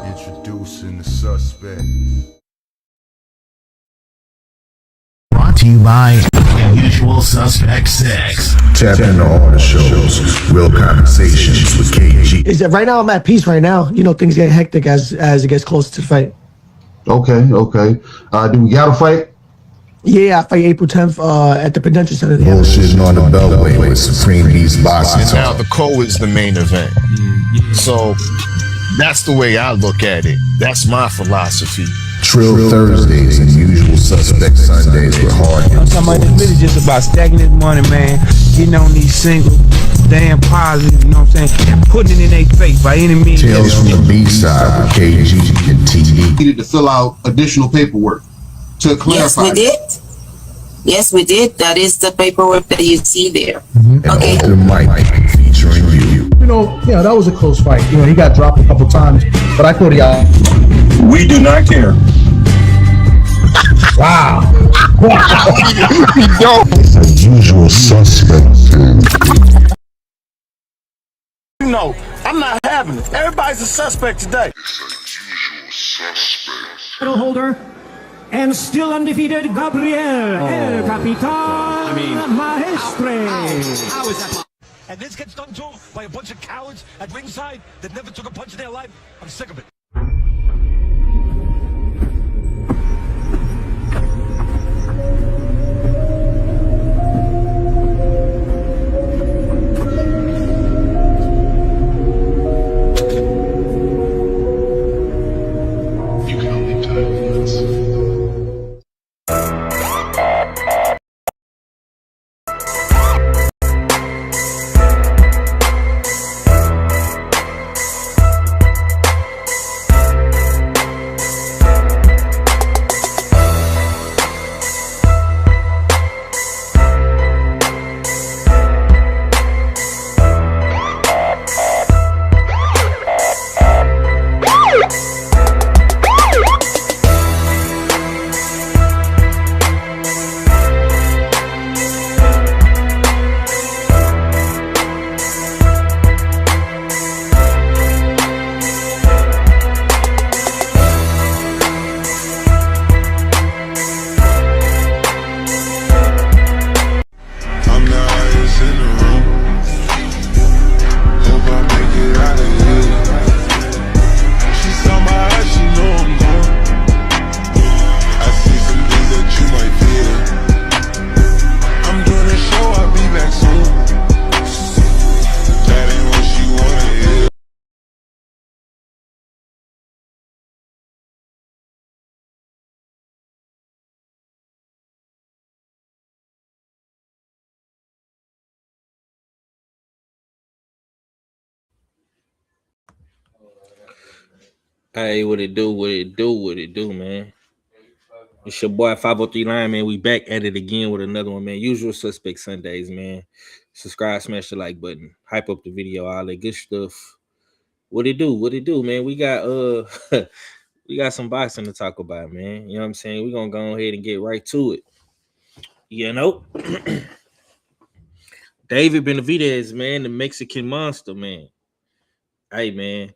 Introducing the suspect. Brought to you by Unusual Suspect 6. Tap into all the shows. Real Conversations with KG. Is that right now? I'm at peace right now. You know, things get hectic as it gets closer to the fight. Okay. Do we got a fight? Yeah, I fight April 10th at the Prudential Center. Bullshitting on the Beltway with Supreme Beast Boxing. And now the co is the main event. So that's the way I look at it. That's my philosophy. Trill Thursdays and Usual Suspect Sundays with hard hits. I'm talking about this really just about stacking this money, man. Getting on these singles, damn positive, you know what I'm saying? Putting it in their face by any means. Tales from the B-side with KG and TD. Needed to fill out additional paperwork to clarify. Yes, we did. Yes, we did. That is the paperwork that you see there. And Okay. Open Mic featuring you. You know, yeah, that was a close fight. You know, he got dropped a couple times, but I thought he We do not care. wow. Usual Suspect. You know, I'm not having it. Everybody's a suspect today. Title holder and still undefeated Gabriel El Capitan Maestre. How is that? And this gets done to by a bunch of cowards at ringside that never took a punch in their life. I'm sick of it. Hey, what it do? What it do? What it do, man? It's your boy 503 Line, man. We back at it again with another one, man. Usual Suspect Sundays, man. Subscribe, smash the like button, hype up the video, all that good stuff. What it do? What it do, man? We got we got some boxing to talk about, man. You know what I'm saying? We're gonna go ahead and get right to it. You know, David Benavidez, man, the Mexican monster, man. Hey, man,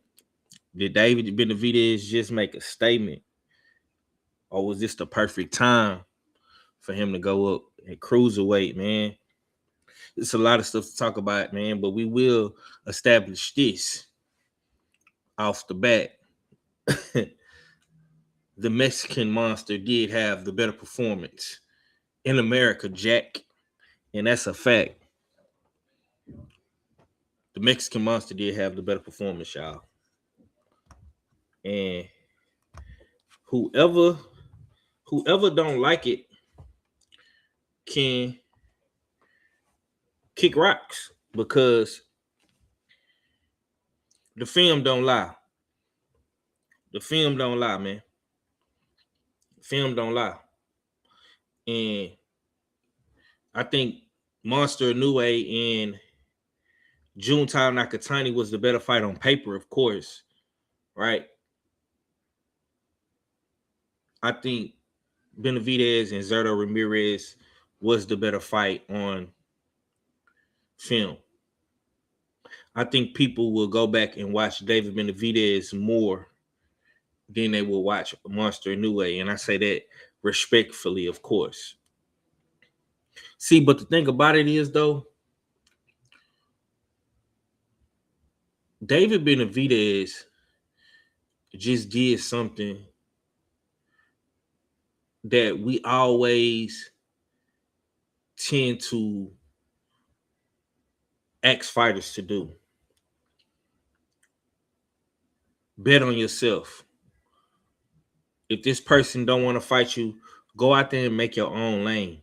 did David Benavidez just make a statement? Or was this the perfect time for him to go up at cruiserweight, man? It's a lot of stuff to talk about, man, but we will establish this off the bat. The Mexican monster did have the better performance in America, Jack, and that's a fact. The Mexican monster did have the better performance, y'all. And whoever don't like it can kick rocks, because the film don't lie. The film don't lie, man. The film don't lie. And I think Monster Inoue and Juntao Nakatani was the better fight on paper, of course, right? I think Benavidez and Zurdo Ramirez was the better fight on film. I think people will go back and watch David Benavidez more than they will watch Monster Inoue, and I say that respectfully, of course. See, but the thing about it is, though, David Benavidez just did something that we always tend to ask fighters to do. Bet on yourself. If this person don't want to fight you, go out there and make your own lane.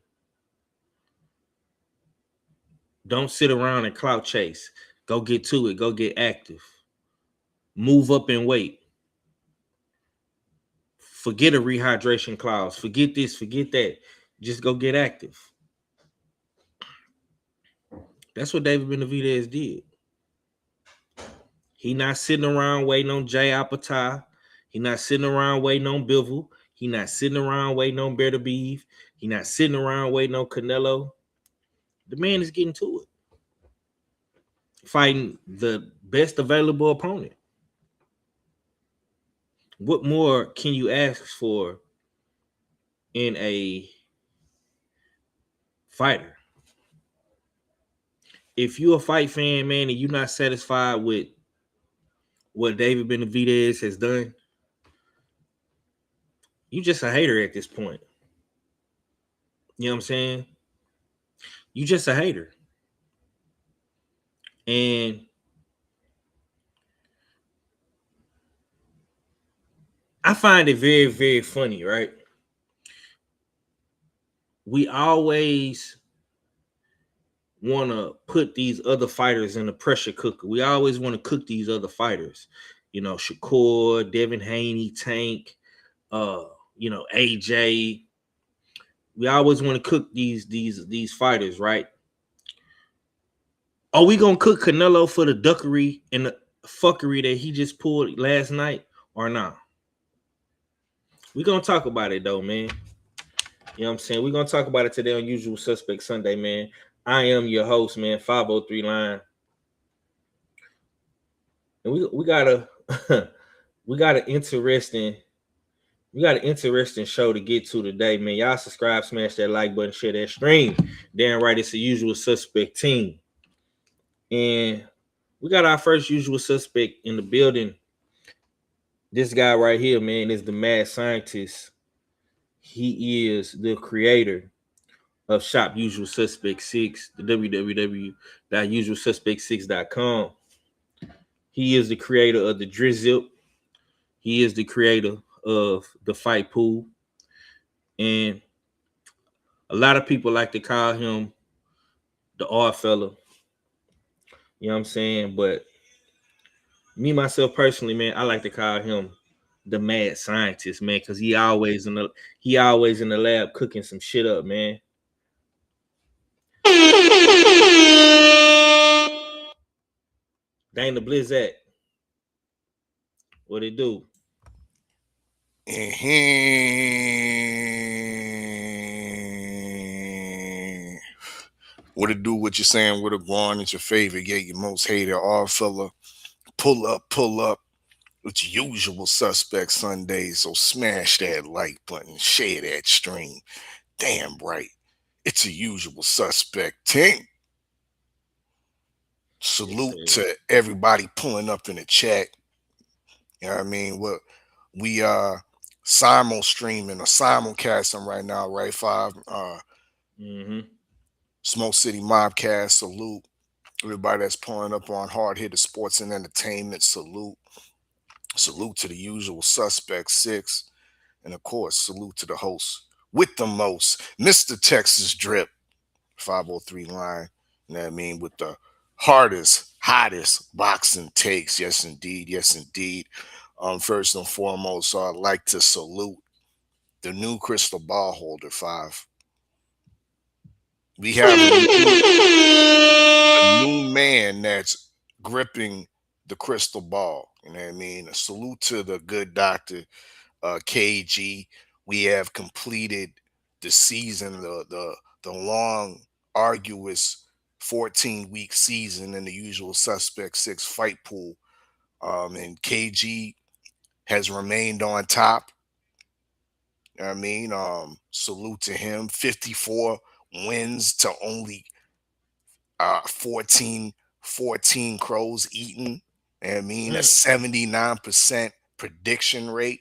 Don't sit around and clout chase. Go get to it. Go get active. Move up and wait. Forget a rehydration clause. Forget this. Forget that. Just go get active. That's what David Benavidez did. He not sitting around waiting on Jay Opetaia. He not sitting around waiting on Bivol. He not sitting around waiting on Benavidez. He not sitting around waiting on Canelo. The man is getting to it. Fighting the best available opponent. What more can you ask for in a fighter? If you're a fight fan, man, and you're not satisfied with what David Benavidez has done, you just a hater at this point. You know what I'm saying? You just a hater. And I find it very, very funny, right? We always want to put these other fighters in the pressure cooker. We always want to cook these other fighters. You know, Shakur, Devin Haney, Tank, AJ. We always want to cook these fighters, right? Are we gonna cook Canelo for the duckery and the fuckery that he just pulled last night, or not? We're gonna talk about it though, man. You know what I'm saying? We're gonna talk about it today on Usual Suspect Sunday, man. I am your host, man, 503 Line. And we got an interesting show to get to today, man. Y'all subscribe, smash that like button, share that stream. Damn right, it's a Usual Suspect team. And we got our first Usual Suspect in the building. This guy right here, man, is the mad scientist. He is the creator of Shop Usual Suspect 6, the www.usualsuspect6.com. He is the creator of the Drizzip. He is the creator of the Fight Pool. And a lot of people like to call him the art fella. You know what I'm saying? But me, myself, personally, man, I like to call him the mad scientist, man, because he always in the lab cooking some shit up, man. Dang the Blizzard. What it do? What it do? What you saying? What it going? It's your favorite, yeah, your most hated all fella. Pull up with your usual suspect Sundays. So smash that like button, share that stream. Damn right. It's a usual suspect team. Salute to everybody pulling up in the chat. You know what I mean? What we simul streaming or simulcasting right now, right? Five Smoke City Mobcast, salute. Everybody that's pulling up on Hard Hitter Sports and Entertainment, salute. Salute to the usual suspect 6. And of course, salute to the host with the most, Mr. Texas Drip, 503 line. You know what I mean? With the hardest, hottest boxing takes. Yes, indeed. Yes, indeed. First and foremost, I'd like to salute the new crystal ball holder, 5. We have a new man that's gripping the crystal ball. You know what I mean? A salute to the good doctor, KG. We have completed the season, the long, arduous 14-week season in the usual suspect 6 fight pool. And KG has remained on top. You know what I mean? Salute to him. 54 wins to only 14 crows eaten. You know what I mean? A 79% prediction rate.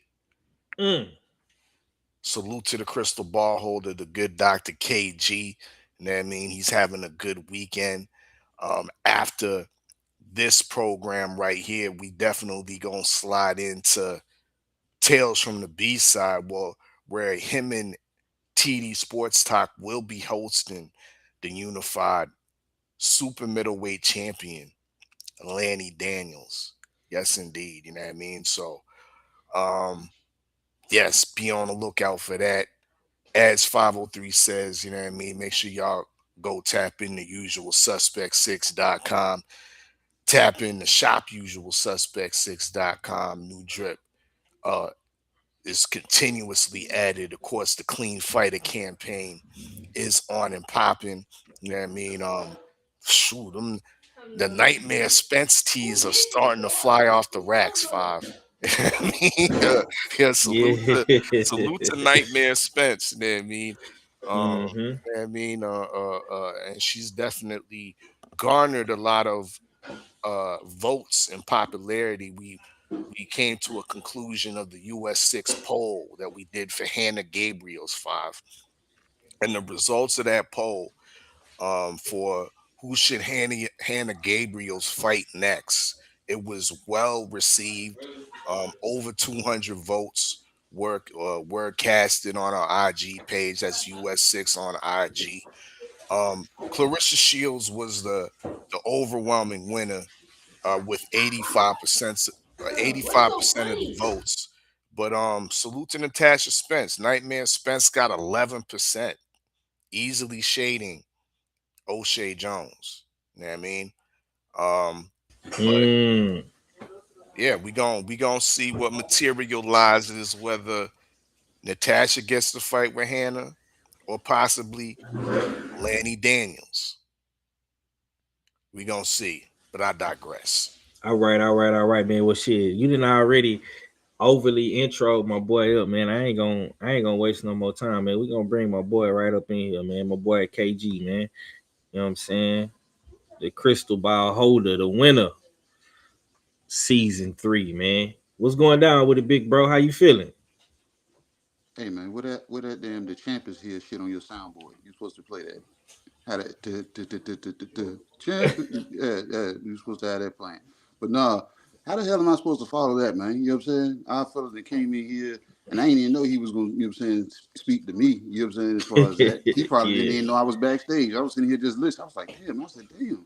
Salute to the crystal ball holder, the good Dr. KG. You know what I mean? He's having a good weekend. After this program right here, we definitely gonna slide into Tales from the B-side, where him and TD Sports Talk will be hosting the unified super middleweight champion, Lanny Daniels. Yes, indeed. You know what I mean? So, yes, be on the lookout for that. As 503 says, you know what I mean? Make sure y'all go tap in the usualsuspect6.com. Tap in the shop usualsuspect6.com. New drip is continuously added. Of course, the Clean Fighter campaign is on and popping. You know what I mean? The Nightmare Spence tees are starting to fly off the racks, 5. salute to Nightmare Spence. You know what I mean? You know what I mean? And she's definitely garnered a lot of votes and popularity. We came to a conclusion of the US 6 poll that we did for Hannah Gabriel's 5. And the results of that poll for who should Hannah Gabriel's fight next, it was well received. Over 200 votes were casted on our IG page. That's US 6 on IG. Clarissa Shields was the overwhelming winner with 85% of the votes. But salute to Natasha Spence. Nightmare Spence got 11%, easily shading O'Shea Jones. You know what I mean? But yeah, we gonna see what materializes, whether Natasha gets to fight with Hannah or possibly Lanny Daniels. We gonna see, but I digress. All right, man. Well, shit, you didn't already overly intro my boy up, man. I ain't gonna waste no more time, man. We gonna bring my boy right up in here, man. My boy KG, man. You know what I'm saying? The crystal ball holder, the winner, season 3, man. What's going down with it, big bro? How you feeling? Hey man, what that damn the champ is here shit on your soundboard? You're supposed to play that. How that champ? Yeah, you're supposed to have that playing. But nah, how the hell am I supposed to follow that, man? You know what I'm saying? Our fellas that came in here and I didn't even know he was gonna, you know what I'm saying, speak to me. You know what I'm saying? As far as that, he probably didn't even know I was backstage. I was sitting here just listening. I was like, damn. I said, damn.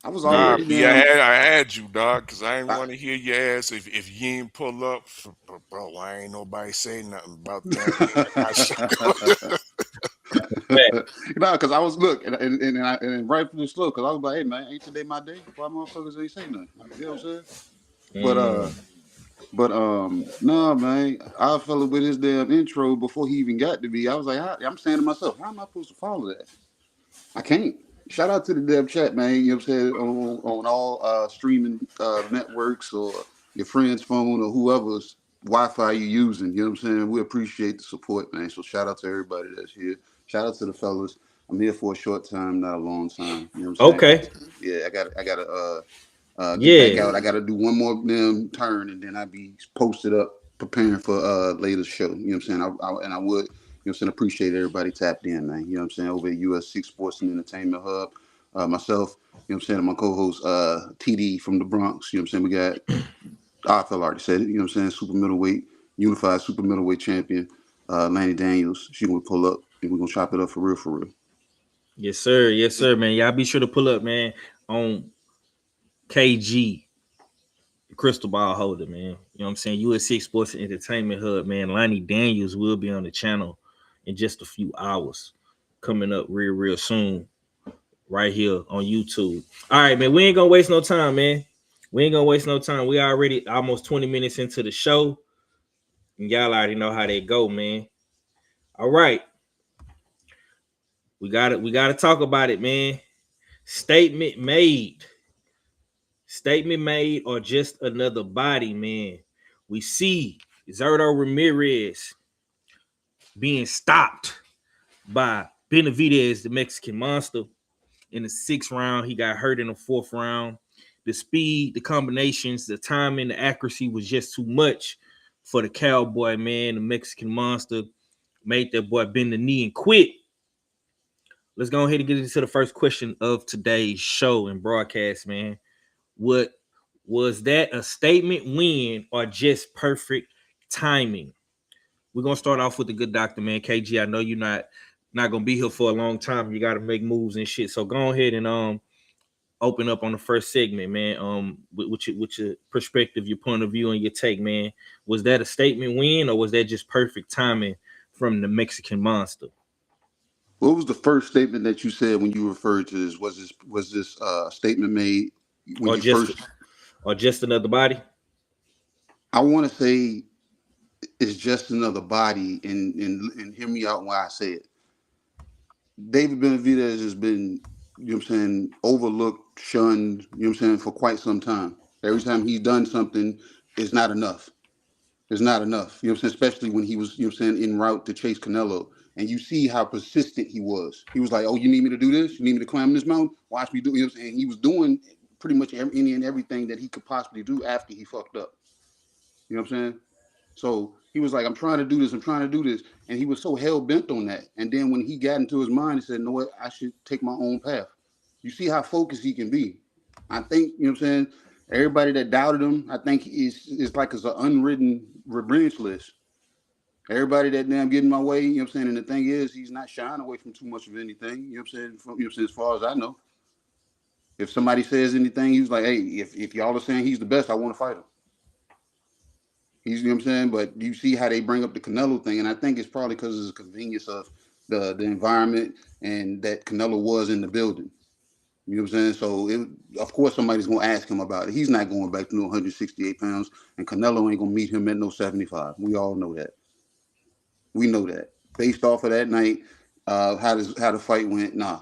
I was Yeah. already down. I had you, dog, because I ain't want to hear your ass if you ain't pull up. Bro, why ain't nobody say nothing about that? No, because I was and rightfully so, because I was like, hey man, ain't today my day? Why motherfuckers ain't say nothing? You know what I'm saying? But no man, I fell with his damn intro before he even got to me. I was like, I'm saying to myself, how am I supposed to follow that? I can't. Shout out to the dev chat, man. You know what I'm saying? On all streaming networks or your friend's phone or whoever's Wi-Fi you using. You know what I'm saying? We appreciate the support, man. So shout out to everybody that's here. Shout out to the fellas. I'm here for a short time, not a long time. You know what I'm saying? Okay. I gotta get back Yeah. out. I gotta do one more damn turn and then I'll be posted up preparing for later show. You know what I'm saying? I would, you know what I'm saying, appreciate everybody tapped in, man. You know what I'm saying? Over at US6 Sports and Entertainment Hub. Myself, you know what I'm saying, and my co-host TD from the Bronx. You know what I'm saying? We got I feel already said it, you know what I'm saying, super middleweight, unified super middleweight champion, Lanny Daniels. She gonna pull up and we're gonna chop it up for real, for real. Yes, sir. Yes, sir, man. Y'all be sure to pull up, man, on KG, the crystal ball holder, man. You know what I'm saying? US6 Sports and Entertainment Hub, man. Lonnie Daniels will be on the channel in just a few hours. Coming up real soon, right here on YouTube. All right, man. We ain't gonna waste no time, man. We ain't gonna waste no time. We already almost 20 minutes into the show. And y'all already know how they go, man. All right. We gotta talk about it, man. Statement made or just another body, man. We see Zurdo Ramirez being stopped by Benavidez, the Mexican monster, in the 6th round. He got hurt in the 4th round. The speed, the combinations, the timing, the accuracy was just too much for the cowboy, man. The Mexican monster made that boy bend the knee and quit. Let's go ahead and get into the first question of today's show and broadcast, man. What was that, a statement win or just perfect timing? We're gonna start off with the good doctor, man. KG, I know you're not gonna be here for a long time. You got to make moves and shit. So go ahead and open up on the first segment, man. With your perspective, your point of view, and your take, man. Was that a statement win or was that just perfect timing from the Mexican monster? What was the first statement that you said when you referred to this? Was this statement made when or just another body? I want to say it's just another body, and hear me out when I say it. David Benavidez has been, you know what I'm saying, overlooked, shunned, you know what I'm saying, for quite some time. Every time he's done something, it's not enough. It's not enough. You know what I'm saying? Especially when he was, you know what I'm saying, en route to chase Canelo. And you see how persistent he was. He was like, oh, you need me to do this? You need me to climb this mountain? Watch me do it. You know what I'm saying? He was doing pretty much any and everything that he could possibly do after he fucked up. You know what I'm saying? So he was like, I'm trying to do this. I'm trying to do this. And he was so hell-bent on that. And then when he got into his mind, he said, no, what? I should take my own path. You see how focused he can be. I think, you know what I'm saying, everybody that doubted him, I think is like it's an unwritten revenge list. Everybody that damn get in my way, you know what I'm saying? And the thing is, he's not shying away from too much of anything, you know what I'm saying? From, you know what I'm saying, as far as I know. If somebody says anything, he was like, hey, if y'all are saying he's the best, I want to fight him. He's, you know what I'm saying? But you see how they bring up the Canelo thing, and I think it's probably because of the convenience of the environment and that Canelo was in the building. You know what I'm saying? So, of course, somebody's going to ask him about it. He's not going back to no 168 pounds, and Canelo ain't going to meet him at no 75. We all know that. We know that. Based off of that night, how the fight went, nah.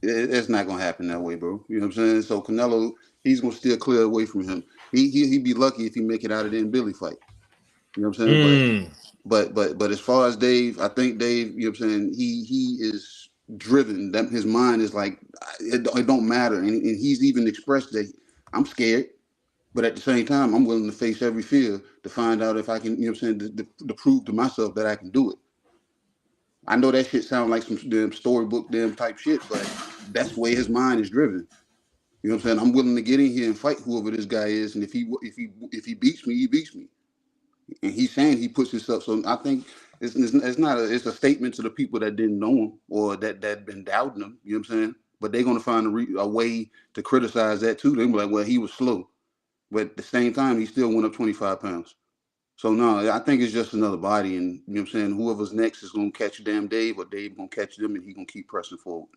It's not going to happen that way, bro. You know what I'm saying? So, Canelo, he's going to steer clear away from him. He'd be lucky if he make it out of the Billy fight. You know what I'm saying? But as far as Dave, I think Dave, you know what I'm saying, he is driven. That his mind is like, it don't matter. And he's even expressed that I'm scared, but at the same time, I'm willing to face every fear to find out if I can, you know what I'm saying, to prove to myself that I can do it. I know that shit sounds like some damn storybook damn type shit, but that's the way his mind is driven. You know what I'm saying? I'm willing to get in here and fight whoever this guy is, and if he beats me, he beats me. And he's saying he puts himself. So I think it's a statement to the people that didn't know him or that been doubting him. You know what I'm saying? but they're gonna find a way to criticize that too. They're gonna be like, well, he was slow, but at the same time, he still went up 25 pounds. So no, I think it's just another body, and you know what I'm saying. Whoever's next is gonna catch damn Dave, or Dave gonna catch them, and he gonna keep pressing forward.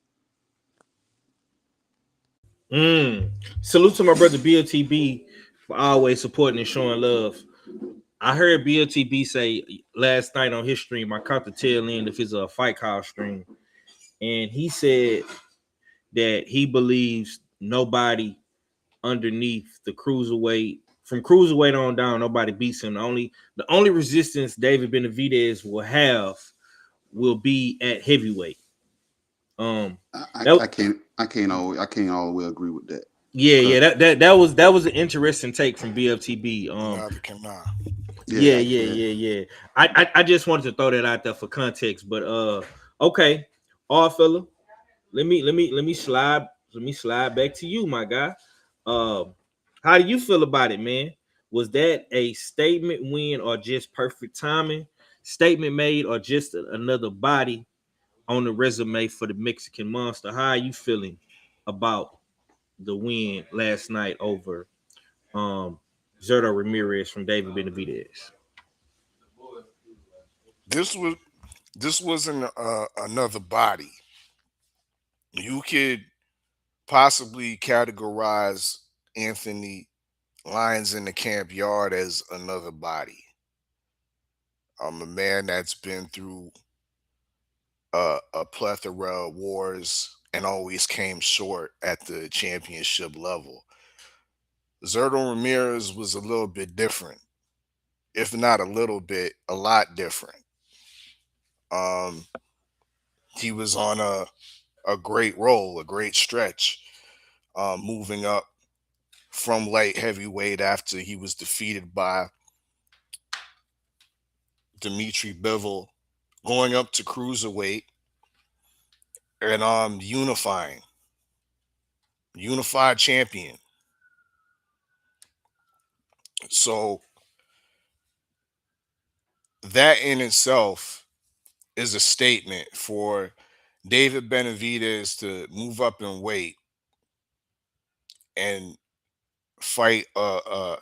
Salute to my brother BLTB for always supporting and showing love. I heard BLTB say last night on his stream, I caught the tail end of his fight call stream, and he said that he believes nobody underneath the cruiserweight, from cruiserweight on down, nobody beats him. The only resistance David Benavidez will have will be at heavyweight. I can't always agree with that. Yeah, that was an interesting take from BFTB. Yeah. I just wanted to throw that out there for context, but okay, all fella, let me slide back to you, my guy. How do you feel about it, man? Was that a statement win or just perfect timing? Statement made or just another body on the resume for the Mexican Monster? How are you feeling about the win last night over Zurdo Ramirez from David Benavidez? This wasn't another body. You could possibly categorize Anthony Lyons in the camp yard as another body. I'm a man that's been through a plethora of wars and always came short at the championship level. Zurdo Ramirez was a little bit different, if not a little bit, a lot different. He was on a great roll, a great stretch, moving up from light heavyweight after he was defeated by Dimitri Bivol, going up to cruiserweight and unified champion. So that in itself is a statement for David Benavidez to move up in weight and fight a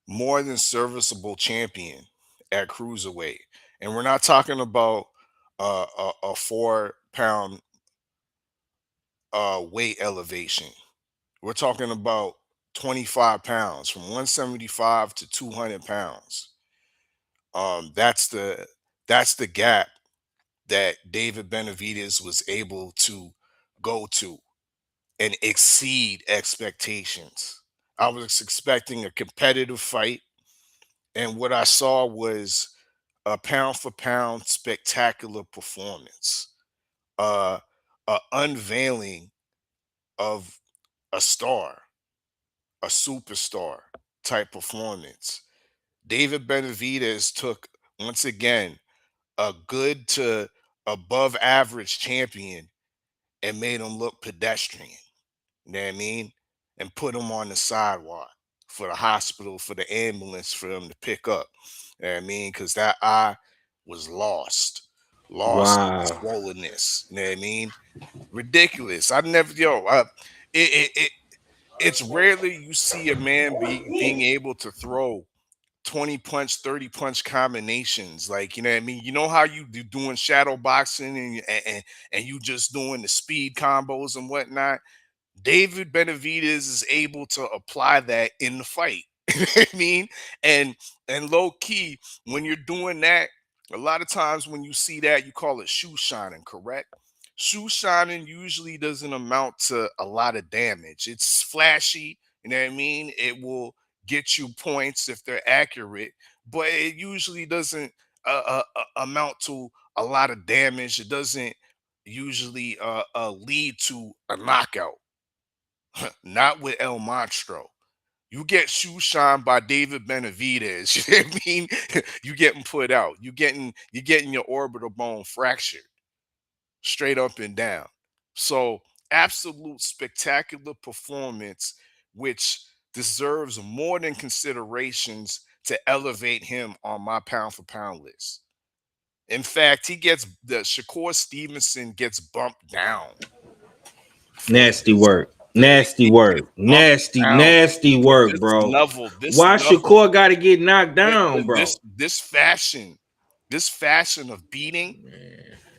more than serviceable champion at cruiserweight. And we're not talking about a 4-pound weight elevation. We're talking about 25 pounds, from 175 to 200 pounds. That's the gap that David Benavidez was able to go to and exceed expectations. I was expecting a competitive fight, and what I saw was a pound for pound spectacular performance, a unveiling of a star, a superstar type performance. David Benavidez took, once again, a good to above average champion and made him look pedestrian. You know what I mean? And put him on the sidewalk for the hospital, for the ambulance, for them to pick up. You know what I mean? Because that eye was lost. Lost Wow. swollenness. You know what I mean? Ridiculous. It's rarely you see a man being able to throw 20 punch, 30 punch combinations. Like, you know what I mean? You know how you doing shadow boxing and you just doing the speed combos and whatnot? David Benavidez is able to apply that in the fight. You know what I mean? And low key, when you're doing that, a lot of times when you see that, you call it shoe shining, correct? Shoe shining usually doesn't amount to a lot of damage. It's flashy, you know what I mean? It will get you points if they're accurate, but it usually doesn't amount to a lot of damage. It doesn't usually lead to a knockout. Not with El Monstro. You get shoe shine by David Benavidez. You know what I mean? You getting put out. You're getting your orbital bone fractured straight up and down. So absolute spectacular performance, which deserves more than considerations to elevate him on my pound for pound list. In fact, Shakur Stevenson gets bumped down Nasty work. Nasty work. Nasty work, bro. Why Shakur got to get knocked down, bro? This fashion of beating.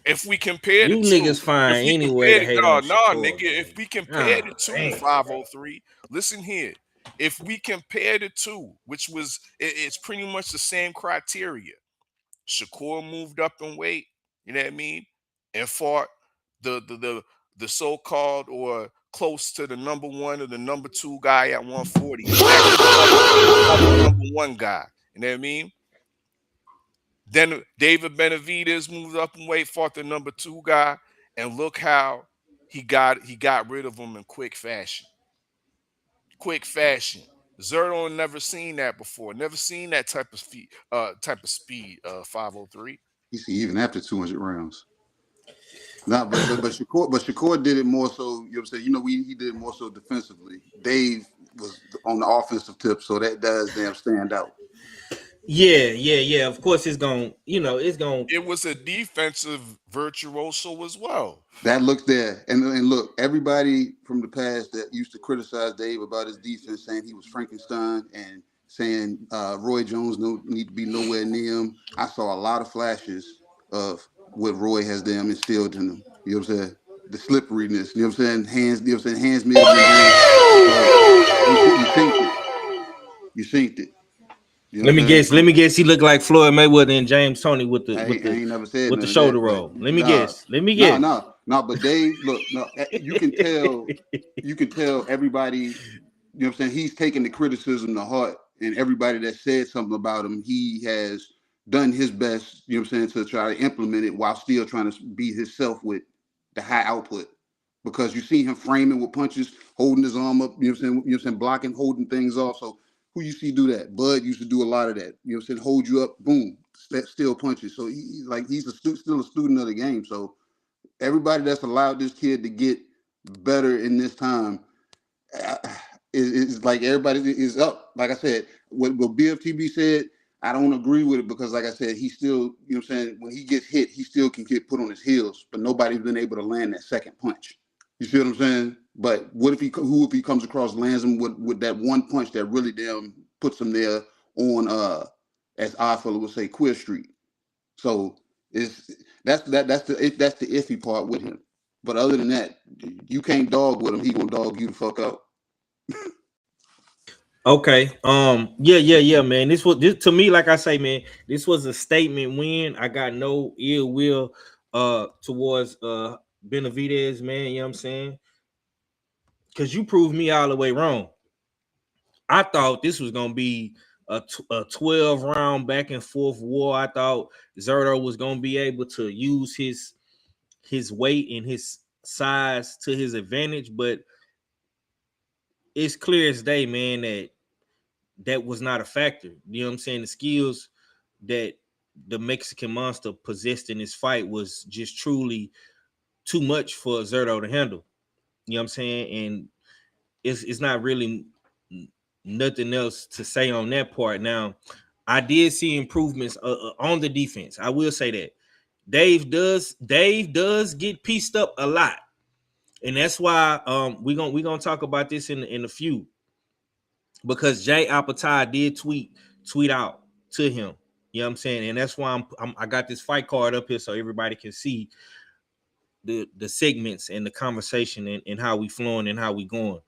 If we compare you the two, niggas find any way to hate on Shakur, nigga. Man. If we compare the two, 503. Listen here. If we compare the two, which was it's pretty much the same criteria. Shakur moved up in weight, you know what I mean, and fought the so-called or close to the number one or the number two guy at 140. He actually fought the number one guy, you know what I mean? Then David Benavidez moved up in weight, fought the number two guy, and look how he got rid of him in quick fashion. Zurdo never seen that before. Never seen that type of speed. 503. You see, even after 200 rounds. Nah, but Shakur did it more so. You know what I'm saying? You know, he did it more so defensively. Dave was on the offensive tip, so that does damn stand out. Yeah. Of course, it's going. It was a defensive virtuoso as well. That looks there, and look, everybody from the past that used to criticize Dave about his defense, saying he was Frankenstein and saying Roy Jones need to be nowhere near him. I saw a lot of flashes of what Roy has damn instilled in him. You know what I'm saying? The slipperiness. You know what I'm saying? Hands. You know what I'm saying? Hands may have been you synced it. You know Let me guess. He looked like Floyd Mayweather and James Toney with the shoulder roll. Let me guess. No. But Dave, look, you can tell everybody. You know what I'm saying? He's taking the criticism to heart, and everybody that said something about him, he has done his best. You know what I'm saying, to try to implement it while still trying to be himself with the high output. Because you see him framing with punches, holding his arm up. You know what I'm saying? Blocking, holding things off. So. Who you see do that? Bud used to do a lot of that. You know what I'm saying? Hold you up, boom, still punches. So he's still a student of the game. So everybody that's allowed this kid to get better in this time is like everybody is up. Like I said, what BFTB said, I don't agree with it because, like I said, he still, you know what I'm saying, when he gets hit, he still can get put on his heels, but nobody's been able to land that second punch. You see what I'm saying? But what if he comes across, lands him with that one punch that really damn puts him there on as Oddfellow would say, Queer Street. So that's the iffy part with him. But other than that, you can't dog with him. He gonna dog you the fuck out. Okay. Yeah, man. This to me, like I say, man, this was a statement win. I got no ill will towards Benavidez, man. You know what I'm saying? Because you proved me all the way wrong. I thought this was gonna be a 12-round back and forth war. I thought Zurdo was gonna be able to use his weight and his size to his advantage, but it's clear as day, man, that was not a factor. You know what I'm saying? The skills that the Mexican monster possessed in this fight was just truly too much for Zurdo to handle. You know what I'm saying? And it's not really nothing else to say on that part. Now, I did see improvements on the defense. I will say that. Dave does get pieced up a lot. And that's why we're gonna talk about this in a few. Because Jay Opetaia did tweet out to him. You know what I'm saying? And that's why I got this fight card up here so everybody can see the segments and the conversation and how we flowing and how we going.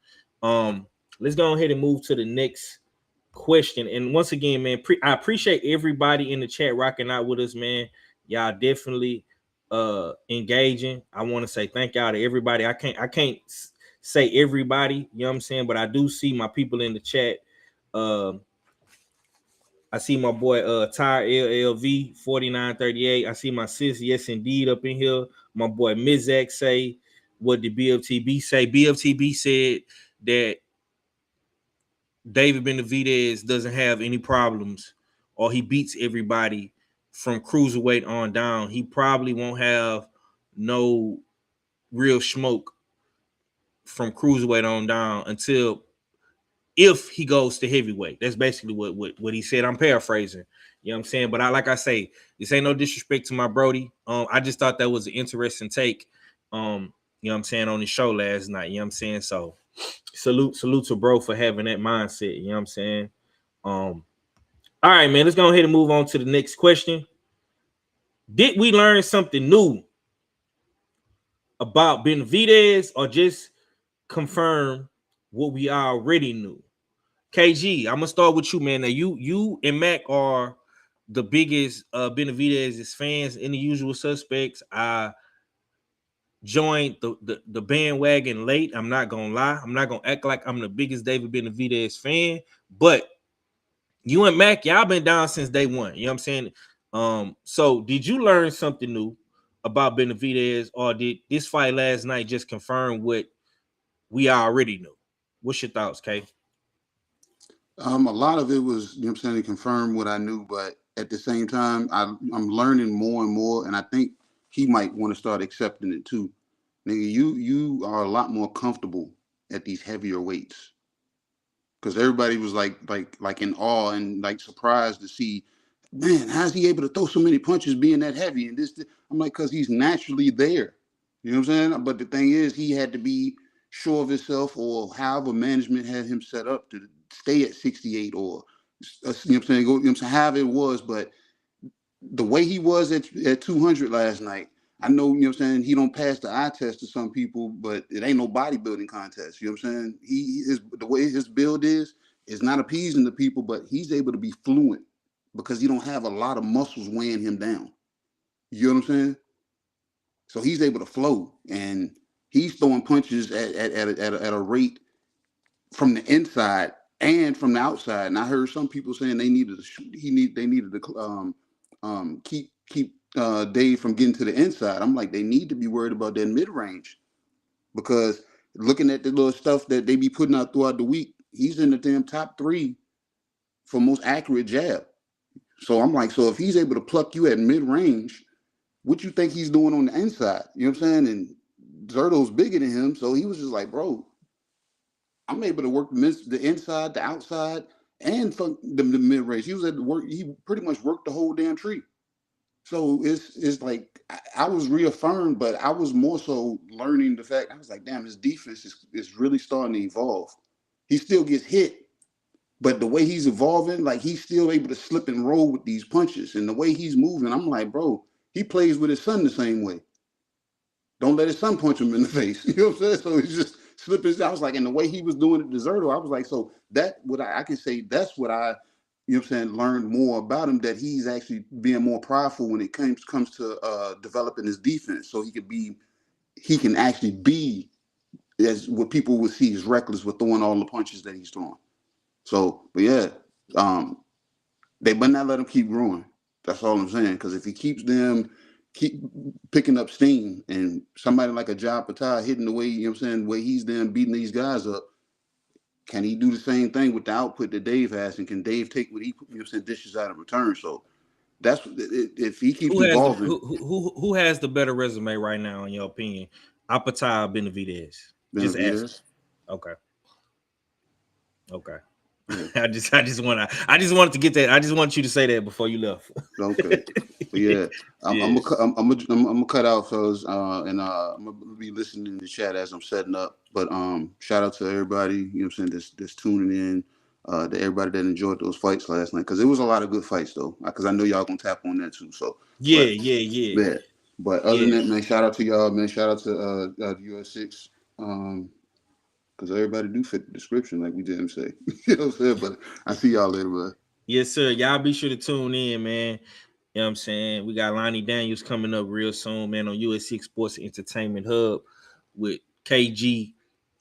Let's go ahead and move to the next question. And once again, man, I appreciate everybody in the chat rocking out with us, man. Y'all definitely engaging. I want to say thank y'all to everybody. I can't say everybody, you know what I'm saying, but I do see my people in the chat. I see my boy Tyre LLV 4938. I see my sis, yes indeed, up in here. My boy Mizak say, what did BFTB say? BFTB said that David Benavidez doesn't have any problems, or he beats everybody from cruiserweight on down. He probably won't have no real smoke from cruiserweight on down until if he goes to heavyweight. That's basically what he said. I'm paraphrasing. You know what I'm saying? But like I say, this ain't no disrespect to my Brody. I just thought that was an interesting take. You know you know what I'm saying, on the show last night. You know what I'm saying? So salute to bro for having that mindset. You know what I'm saying? All right, man. Let's go ahead and move on to the next question. Did we learn something new about Benavidez or just confirm what we already knew? KG, I'm gonna start with you, man. Now you and Mac are the biggest Benavidez fans in the usual suspects. I joined the bandwagon late. I'm not gonna lie. I'm not gonna act like I'm the biggest David Benavidez fan, but you and Mac, y'all been down since day one. You know what I'm saying? So did you learn something new about Benavidez, or did this fight last night just confirm what we already knew? What's your thoughts, Kay? A lot of it was, you know what I'm saying, to confirm what I knew, but at the same time, I'm learning more and more, and I think he might want to start accepting it too. Nigga, you are a lot more comfortable at these heavier weights. Because everybody was like in awe and like surprised to see, man, how's he able to throw so many punches being that heavy? And this I'm like, because he's naturally there. You know what I'm saying? But the thing is, he had to be sure of himself, or however management had him set up to stay at 68, or you know what I'm saying, go, you know what I'm saying, however it was. But the way he was at 200 last night, I know, you know what I'm saying, he don't pass the eye test to some people, but it ain't no bodybuilding contest. You know what I'm saying? He is, the way his build is not appeasing the people, but he's able to be fluent because he don't have a lot of muscles weighing him down. You know what I'm saying? So he's able to flow, and he's throwing punches at a rate from the inside and from the outside. And I heard some people saying they needed to keep Dave from getting to the inside. I'm like, they need to be worried about that mid range, because looking at the little stuff that they be putting out throughout the week, he's in the damn top 3 for most accurate jab. So I'm like, so if he's able to pluck you at mid range, what you think he's doing on the inside? You know what I'm saying? And Zurdo's bigger than him, so he was just like, bro, I'm able to work the inside, the outside, and the mid range. He was at the work. He pretty much worked the whole damn tree. So it's like I was reaffirmed, but I was more so learning the fact. I was like, damn, his defense is really starting to evolve. He still gets hit, but the way he's evolving, like he's still able to slip and roll with these punches, and the way he's moving, I'm like, bro, he plays with his son the same way. Don't let his son punch him in the face. You know what I'm saying? So he's just slipping. I was like, and the way he was doing it to Zurdo, I was like, so that what I can say, that's what I, you know what I'm saying, learned more about him, that he's actually being more prideful when it comes to developing his defense. So he can actually be, as what people would see as reckless with throwing all the punches that he's throwing. So, but yeah, they better not let him keep growing. That's all I'm saying. Because if he keeps picking up steam, and somebody like a Opetaia hitting the way, you know what I'm saying, the way he's then beating these guys up, can he do the same thing with the output that Dave has? And can Dave take what he, you know what I'm saying, dishes out in return? So that's, if he keeps evolving. Who has the better resume right now, in your opinion? Opetaia or Benavidez? Just ask. Okay. Yeah. I just wanted to get that. I just want you to say that before you left. Okay. But yeah, I'm gonna cut out, fellas, and I'm gonna be listening in the chat as I'm setting up. But shout out to everybody, you know what I'm saying, that's tuning in, to everybody that enjoyed those fights last night, because it was a lot of good fights though. Because I know y'all gonna tap on that too. So yeah. But other than that, man, shout out to y'all, man. Shout out to US6. Because everybody do fit the description, like we didn't say. You know what I'm saying? But I see y'all later, man. Yes, sir. Y'all be sure to tune in, man. You know what I'm saying? We got Lonnie Daniels coming up real soon, man, on US6 Sports Entertainment Hub with KG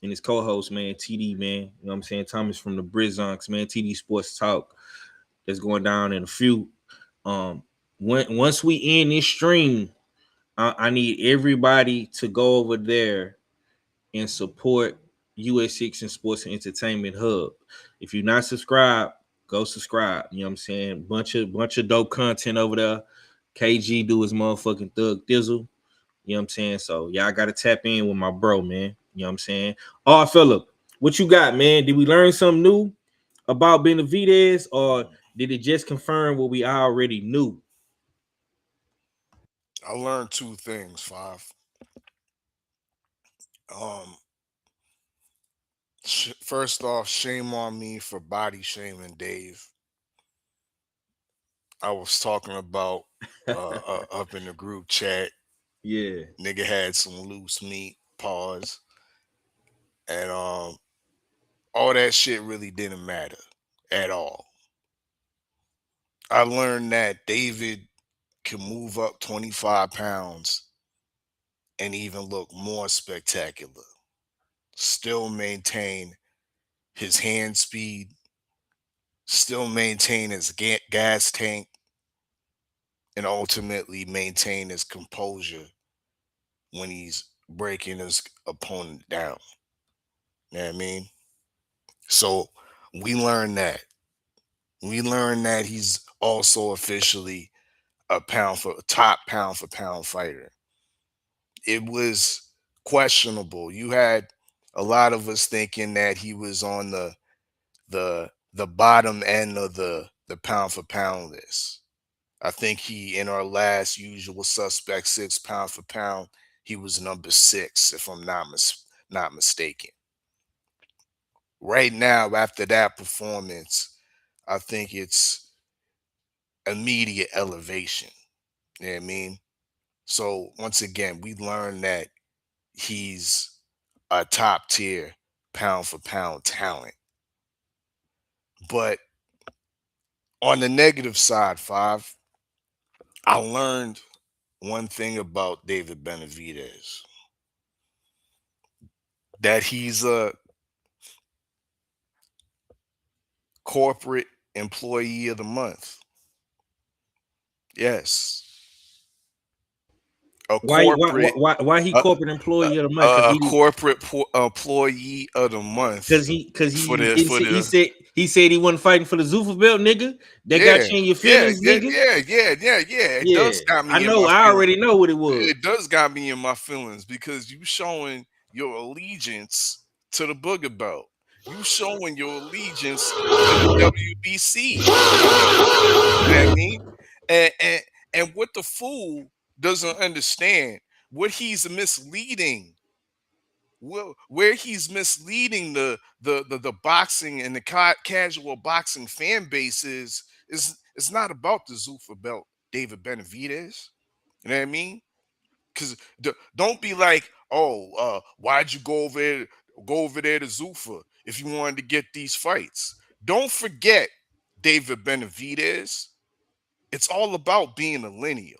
and his co-host, man, TD, man. You know what I'm saying? Thomas from the Brizonks, man. TD Sports Talk. That's going down in a few. Once we end this stream, I need everybody to go over there and support US6 and Sports and Entertainment Hub. If you're not subscribed, go subscribe. You know what I'm saying? Bunch of dope content over there. KG do his motherfucking thug thizzle. You know what I'm saying? So y'all gotta tap in with my bro, man. You know what I'm saying? Oh, Philip, what you got, man? Did we learn something new about Benavidez, or did it just confirm what we already knew? I learned 2 things, Five. First off, shame on me for body shaming Dave. I was talking about up in the group chat. Yeah. Nigga had some loose meat. Pause. And all that shit really didn't matter at all. I learned that David can move up 25 pounds and even look more spectacular. Still maintain his hand speed, still maintain his gas tank, and ultimately maintain his composure when he's breaking his opponent down. You know what I mean? So we learned that. We learned that he's also officially a top pound for pound fighter. It was questionable. You had a lot of us thinking that he was on the bottom end of the pound for pound list. I think he in our last usual suspect 6 pound for pound, he was number 6 if I'm not mistaken. Right now after that performance, I think it's immediate elevation. You know what I mean? So once again, we learned that he's a top tier pound for pound talent. But on the negative side, I learned one thing about David Benavidez, that he's a corporate employee of the month. Yes. Why he corporate employee of the month? A corporate employee of the month. Because he said he wasn't fighting for the Zuffa belt, nigga. That got you in your feelings, nigga. Yeah. It does got me. I know. I already know what it was. It does got me in my feelings because you showing your allegiance to the booger belt. You showing your allegiance to the WBC. You know what I mean? And what the fool doesn't understand, what he's misleading, where he's misleading the boxing and the casual boxing fan base is it's not about the Zuffa belt, David Benavidez. You know what I mean? Because don't be like, oh, why'd you go over there to Zuffa if you wanted to get these fights? Don't forget, David Benavidez, it's all about being a lineal.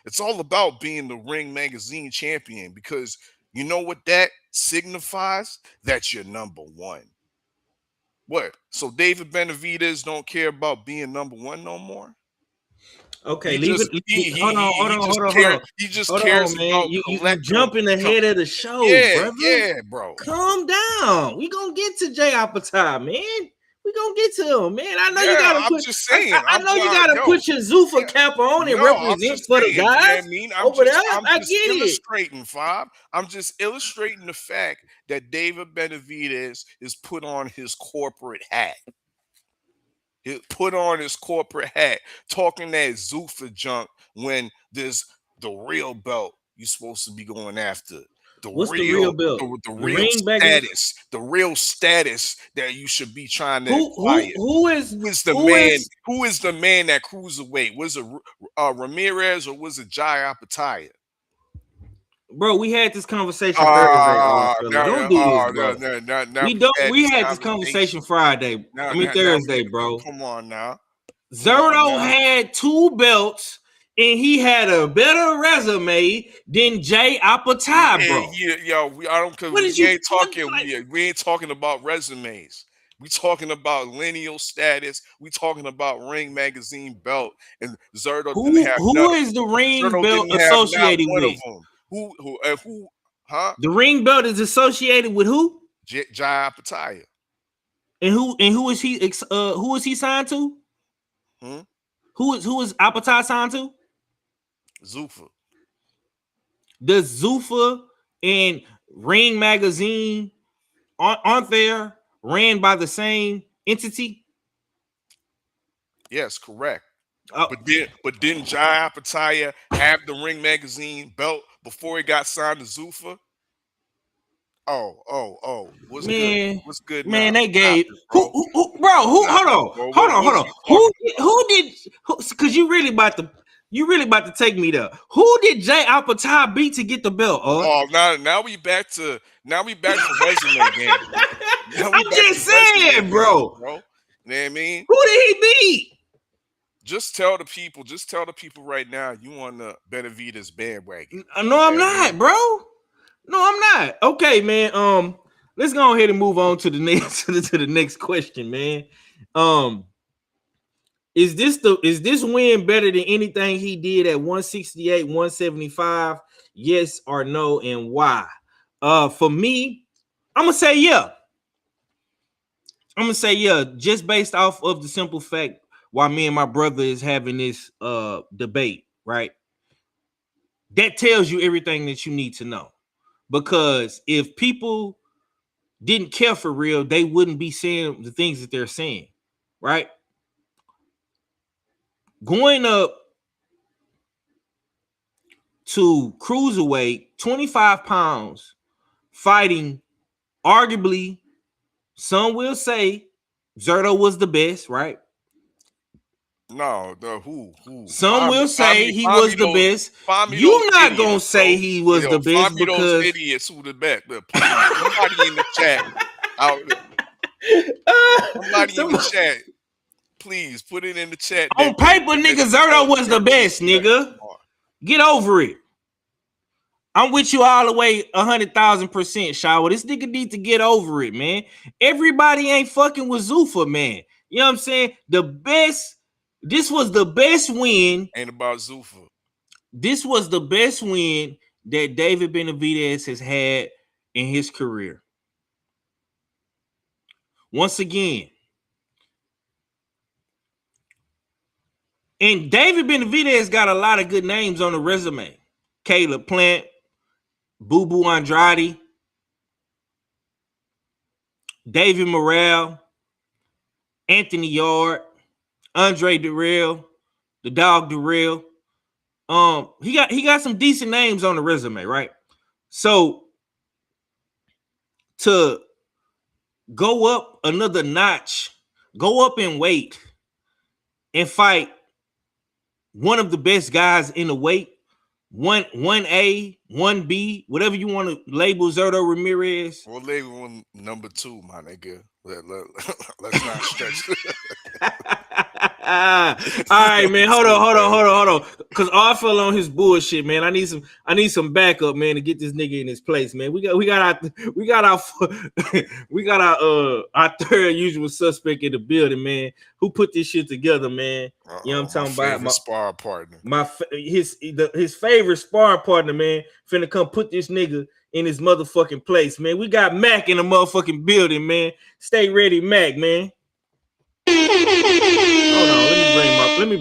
It's all about being the Ring Magazine champion, because you know what that signifies? That you're number one. What? So David Benavidez don't care about being number one no more? Okay, He just cares man. about You jumping ahead of the show, brother. Yeah, bro. Calm down. We gonna get to Jay Opetaia, man. We gonna get to him, man. I know you gotta put. Just saying. I know you gotta put your Zuffa cap on and represent for the guys. I get illustrating, Fob. I'm just illustrating the fact that David Benavidez is put on his corporate hat. He put on his corporate hat, talking that Zuffa junk when there's the real belt you're supposed to be going after. What's the real belt? The real status. The real status that you should be trying to acquire. Who is the man that cruiserweight? Was it Ramirez or was it Jai Opetaia? Bro, we had this conversation Thursday. Don't do this, bro. We had this conversation Friday. Thursday, bro. Come on now. Zurdo had 2 belts. And he had a better resume than Jay Opetaia, bro. We ain't talking about resumes. We talking about lineal status. We talking about Ring Magazine belt. And Zurdo didn't have who is the Ring belt associated with? Who? Huh? The Ring belt is associated with who? Jai Opetaia. And who is he? Who is he signed to? Who is Opetaia signed to? Zuffa. Does Zuffa and Ring Magazine aren't there ran by the same entity? Yes, correct. But didn't Jai Opetaia have the Ring Magazine belt before he got signed to Zuffa? What's good? Man, What's good now? man, they Stop gave it, who, bro. bro? Who? Stop Hold it, on, bro. hold on, What hold are on. you talking about? Who did? Because you really about to take me there. Who did Jay Opetaia beat to get the belt? Oh, now we back to resume game. Now we I'm back to just resume saying, game, bro. bro. You know what I mean? Who did he beat? Just tell the people right now you on the Benavidez bandwagon. No, I'm You know what I not, mean? bro. No, I'm not. Okay, man. Let's go ahead and move on to the next to the next question, man. Is this win better than anything he did at 168, 175? Yes or no, and why? For me, I'm gonna say yeah. Just based off of the simple fact why me and my brother is having this debate, right? That tells you everything that you need to know. Because if people didn't care for real, they wouldn't be saying the things that they're saying, right? Going up to cruiserweight, 25 pounds, fighting arguably, some will say Zurdo was the best, right? No, the who? Some will say he find was me the those, best. Find me those You're not gonna idiots, say bro. he was the best Find me those because idiots who the best. Please, somebody in the chat out there. Somebody in the chat, please put it in the chat. On paper, nigga, Zurdo was the best, nigga. Get over it. I'm with you all the way 100,000%, Shaw. This nigga need to get over it, man. Everybody ain't fucking with Zuffa, man. You know what I'm saying? This was the best win. Ain't about Zuffa. This was the best win that David Benavidez has had in his career. Once again. And David Benavidez got a lot of good names on the resume. Caleb Plant, Boo Boo Andrade, David Morrell, Anthony Yard, Andre Durrell, the dog Durrell. He got some decent names on the resume, right? So to go up another notch, go up in weight, and fight one of the best guys in the weight, 1A, 1B, whatever you want to label Zurdo Ramirez. We'll label him number 2, my nigga. Let's not stretch. All right, man. Hold on. Cause I fell on his bullshit, man. I need some backup, man, to get this nigga in his place, man. We got our third usual suspect in the building, man. Who put this shit together, man? You know what I'm talking about? My sparring partner. His favorite sparring partner, man. Finna come put this nigga in his motherfucking place, man. We got Mac in the motherfucking building, man. Stay ready, Mac, man. Hold on, let me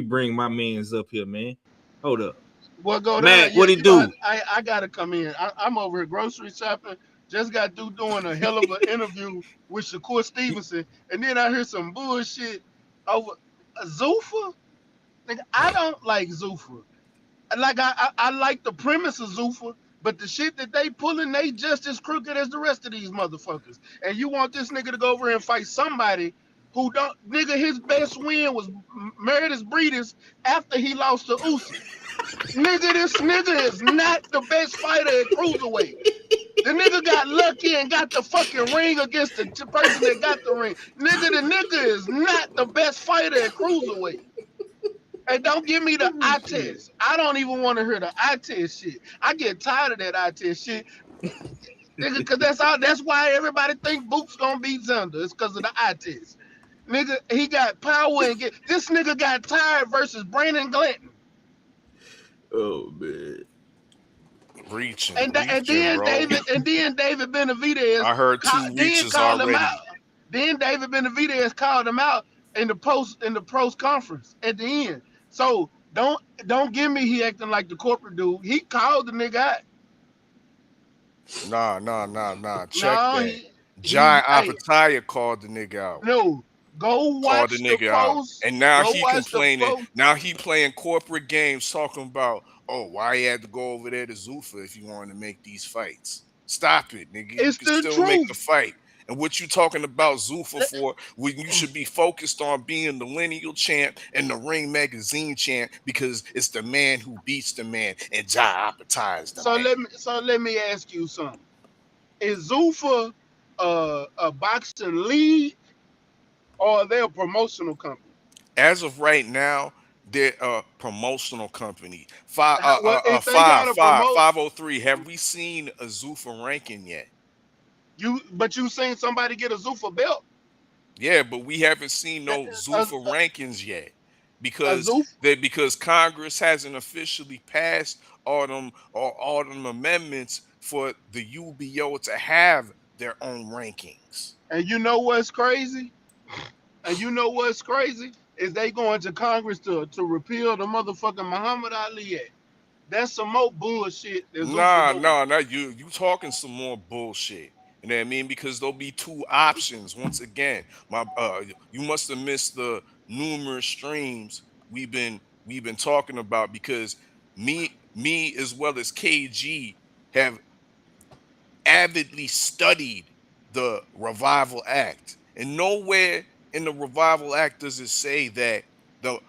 bring my mans up here, man. Hold up. What go Mac, down? what he do? I gotta come in. I'm over here grocery shopping. Just got through doing a hell of an interview with Shakur Stevenson, and then I hear some bullshit over Zuffa. Nigga, I don't like Zuffa. Like I like the premise of Zuffa, but the shit that they pulling, they just as crooked as the rest of these motherfuckers. And you want this nigga to go over here and fight somebody who don't, nigga, his best win was Meredith Breeders after he lost to Usyk. Nigga, this nigga is not the best fighter at cruiserweight. The nigga got lucky and got the fucking ring against the person that got the ring. Nigga, the nigga is not the best fighter at cruiserweight. Hey, don't give me the eye test. I don't even want to hear the eye test shit. I get tired of that eye test shit. Nigga, because that's why everybody think Boot's gonna beat Xander. It's because of the eye test. Nigga, he got power and this nigga got tired versus Brandon Glanton. Oh man. Reaching, and then bro. David Benavidez. I heard 2 reaches already. Him out. Then David Benavidez called him out in the pros conference at the end. So don't give me he acting like the corporate dude. He called the nigga out. Nah. Check that. Jai Opetaia called the nigga out. No, go watch the nigga post. And now he complaining. Now he playing corporate games talking about, oh, why he had to go over there to Zuffa if he wanted to make these fights. Stop it, nigga. You It's can the still make the truth. fight. And what you talking about Zuffa for, when you should be focused on being the lineal champ and the Ring Magazine champ, because it's the man who beats the man, and Opetaia is the So man. let me ask you something. Is Zuffa a boxing league or are they a promotional company? As of right now, they're a promotional company. If they got to promote 503. Have we seen a Zuffa ranking yet? but you seen somebody get a Zuffa belt? Yeah, but we haven't seen no A, Zuffa rankings yet, a because Zuffa, Congress hasn't officially passed all them amendments for the UBO to have their own rankings. and you know what's crazy? Is they going to Congress to repeal the motherfucking Muhammad Ali Act. That's some more bullshit that Zuffa Nah, doing. nah, nah. You talking some more bullshit. You know what I mean? Because there'll be two options. Once again, you must have missed the numerous streams we've been talking about, because me as well as KG have avidly studied the Revival Act, and nowhere in the Revival Act does it say that the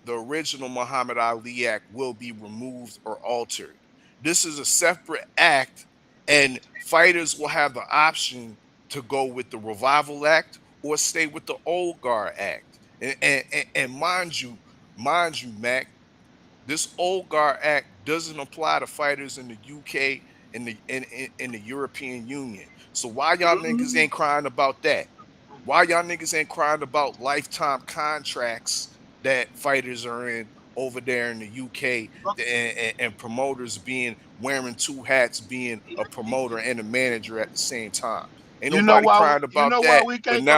original Muhammad Ali Act will be removed or altered. This is a separate act, and fighters will have the option to go with the Revival Act or stay with the Old Guard Act. And mind you, Mac, this Old Guard Act doesn't apply to fighters in the UK and in the European Union. So why y'all niggas ain't crying about that? Why y'all niggas ain't crying about lifetime contracts that fighters are in over there in the UK, and promoters being wearing two hats, being a promoter and a manager at the same time? Ain't You know nobody why? crying You about know why that. we But can't comply?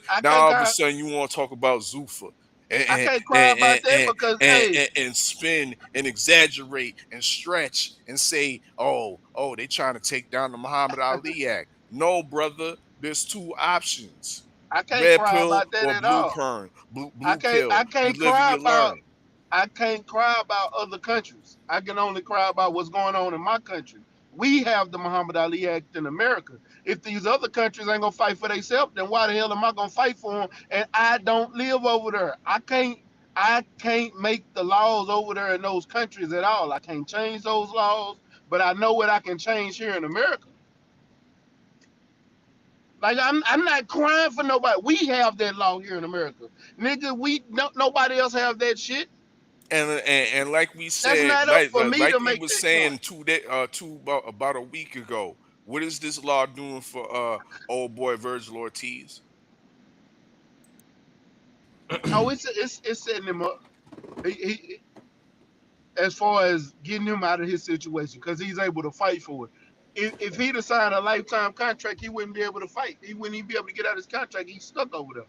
I now can't all of a cry. sudden you want to talk about Zuffa and I and, can't cry and, about that and, because and, hey, and, and spin and exaggerate and stretch and say, oh, they trying to take down the Muhammad Ali Act. No, brother, there's two options: I can't red cry pill about that or at blue all. perm, I blue can't. pill. I You can't live and cry you about. learn. I can't cry about other countries. I can only cry about what's going on in my country. We have the Muhammad Ali Act in America. If these other countries ain't gonna fight for themselves, then why the hell am I gonna fight for them? And I don't live over there. I can't. I can't make the laws over there in those countries at all. I can't change those laws, but I know what I can change here in America. Like I'm not crying for nobody. We have that law here in America, nigga. Nobody else have that shit. And like we That's said, not up for me like to we make was that point. saying about a week ago, what is this law doing for old boy Virgil Ortiz? Oh, it's setting him up. He as far as getting him out of his situation because he's able to fight for it. If he'd have signed a lifetime contract, he wouldn't be able to fight. He wouldn't even be able to get out of his contract. He's stuck over there.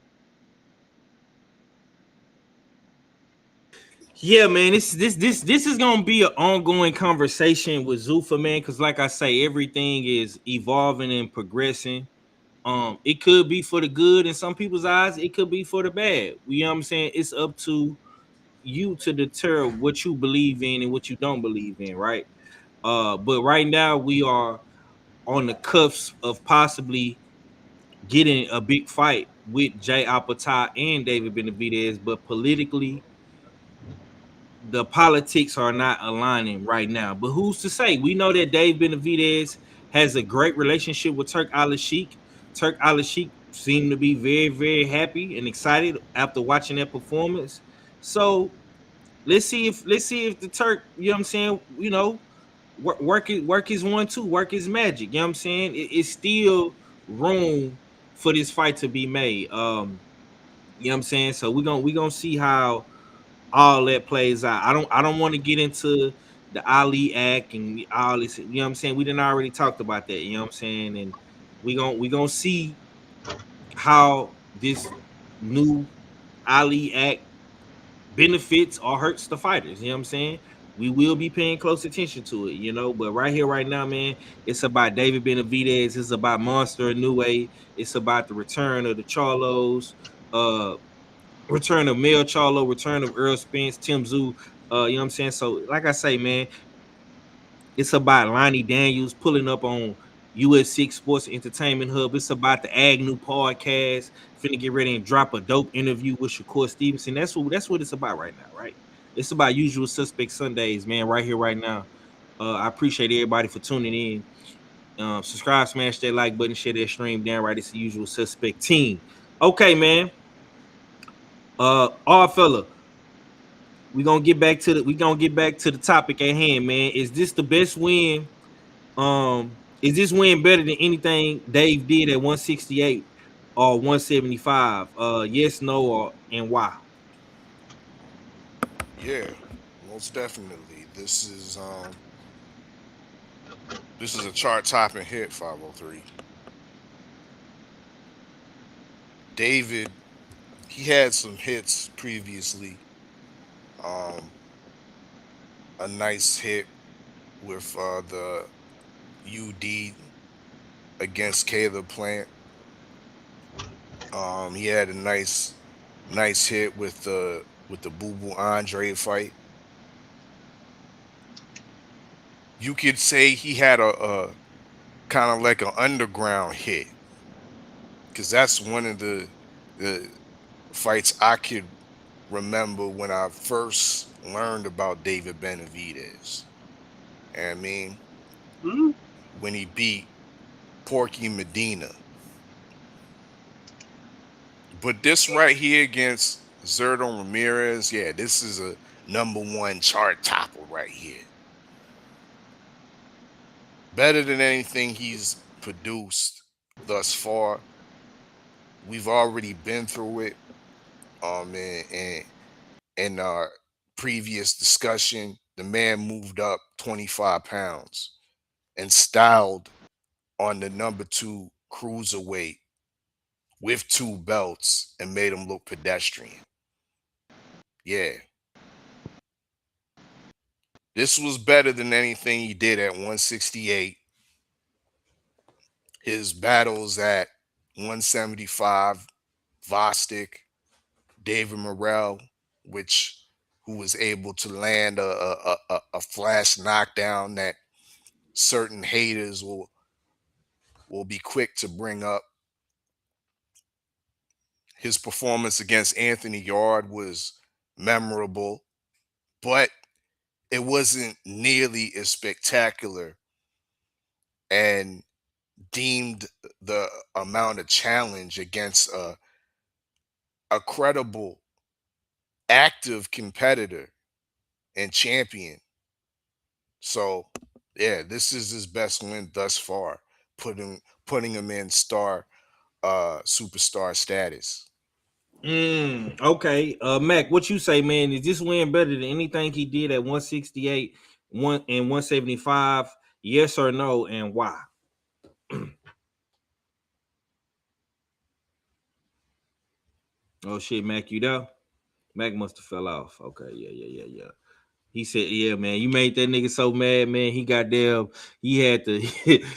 Yeah, man, this is gonna be an ongoing conversation with Zuffa, man, because like I say, everything is evolving and progressing. It could be for the good in some people's eyes, it could be for the bad. You know what I'm saying? It's up to you to deter what you believe in and what you don't believe in, right? But right now we are on the cuffs of possibly getting a big fight with Jay Opetaia and David Benavidez, but politically the politics are not aligning right now. But who's to say? We know that Dave Benavidez has a great relationship with Turk Al-Sheikh. Turk Al-Sheikh seemed to be very, very happy and excited after watching that performance. So let's see if the Turk, you know what I'm saying, work his 1-2, work his magic. You know what I'm saying? It's still room for this fight to be made. You know what I'm saying? So we're gonna see how all that plays out. I don't want to get into the Ali Act and all this. You know what I'm saying? We didn't already talked about that. You know what I'm saying? And we gonna see how this new Ali Act benefits or hurts the fighters. You know what I'm saying? We will be paying close attention to it, but right here, right now, man, it's about David Benavidez. It's about Monster Inoue. It's about the return of the Charlos. Return of Mel Charlo, return of Earl Spence, Tim Zoo. You know what I'm saying? So, like I say, man, It's about Lonnie Daniels pulling up on US6 Sports Entertainment Hub. It's about the Agnew podcast. Finna get ready and drop a dope interview with Shakur Stevenson. That's what it's about right now, right? It's about Usual Suspect Sundays, man, right here, right now. I appreciate everybody for tuning in. Subscribe, smash that like button, share that stream down right. It's the Usual Suspect team. Okay, man. All fella, we're gonna get back to the topic at hand, man. Is this the best win? Is this win better than anything Dave did at 168 or 175? Yes, no, or and why? Yeah, most definitely. This is a chart topping hit, 503. David, he had some hits previously. A nice hit with the UD against Caleb Plant. He had a nice hit with the Boo Boo Andre fight. You could say he had a kind of like an underground hit, because that's one of the fights I could remember when I first learned about David Benavidez. And I mean, when he beat Porky Medina. But this right here against Zurdo Ramirez, yeah, this is a #1 chart topper right here. Better than anything he's produced thus far. We've already been through it. In our previous discussion, the man moved up 25 pounds and styled on the #2 cruiserweight with 2 belts and made him look pedestrian. Yeah. This was better than anything he did at 168. His battles at 175, Vostik, David Morrell, who was able to land a flash knockdown that certain haters will be quick to bring up. His performance against Anthony Yard was memorable, but it wasn't nearly as spectacular and deemed the amount of challenge against a credible, active competitor and champion. So, yeah, this is his best win thus far, putting him in superstar status. Okay. Mac, what you say, man? Is this win better than anything he did at 168, 175? Yes or no, and why? Oh shit, Mac, you there? Mac must have fell off. Okay, yeah. He said, "Yeah, man, you made that nigga so mad, man. He goddamn, he had to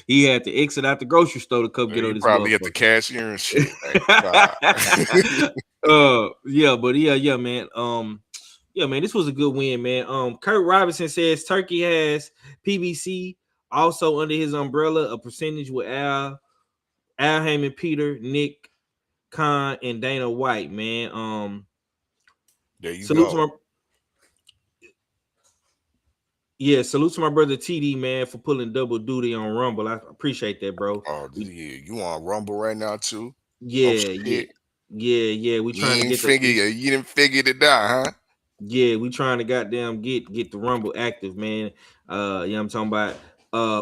he had to exit out the grocery store to come get on this probably at the cashier and shit. Yeah, man. Yeah, man, this was a good win, man. Kurt Robinson says Turkey has PBC also under his umbrella, a percentage with Al Heyman, Peter, Nick Khan, and Dana White, man. There you go. Salute to my brother TD, man, for pulling double duty on Rumble. I appreciate that, bro. Oh, yeah, you on Rumble right now too? Yeah. We trying to get you didn't figure it out, huh? Yeah, we trying to goddamn get the Rumble active, man. You know what I'm talking about.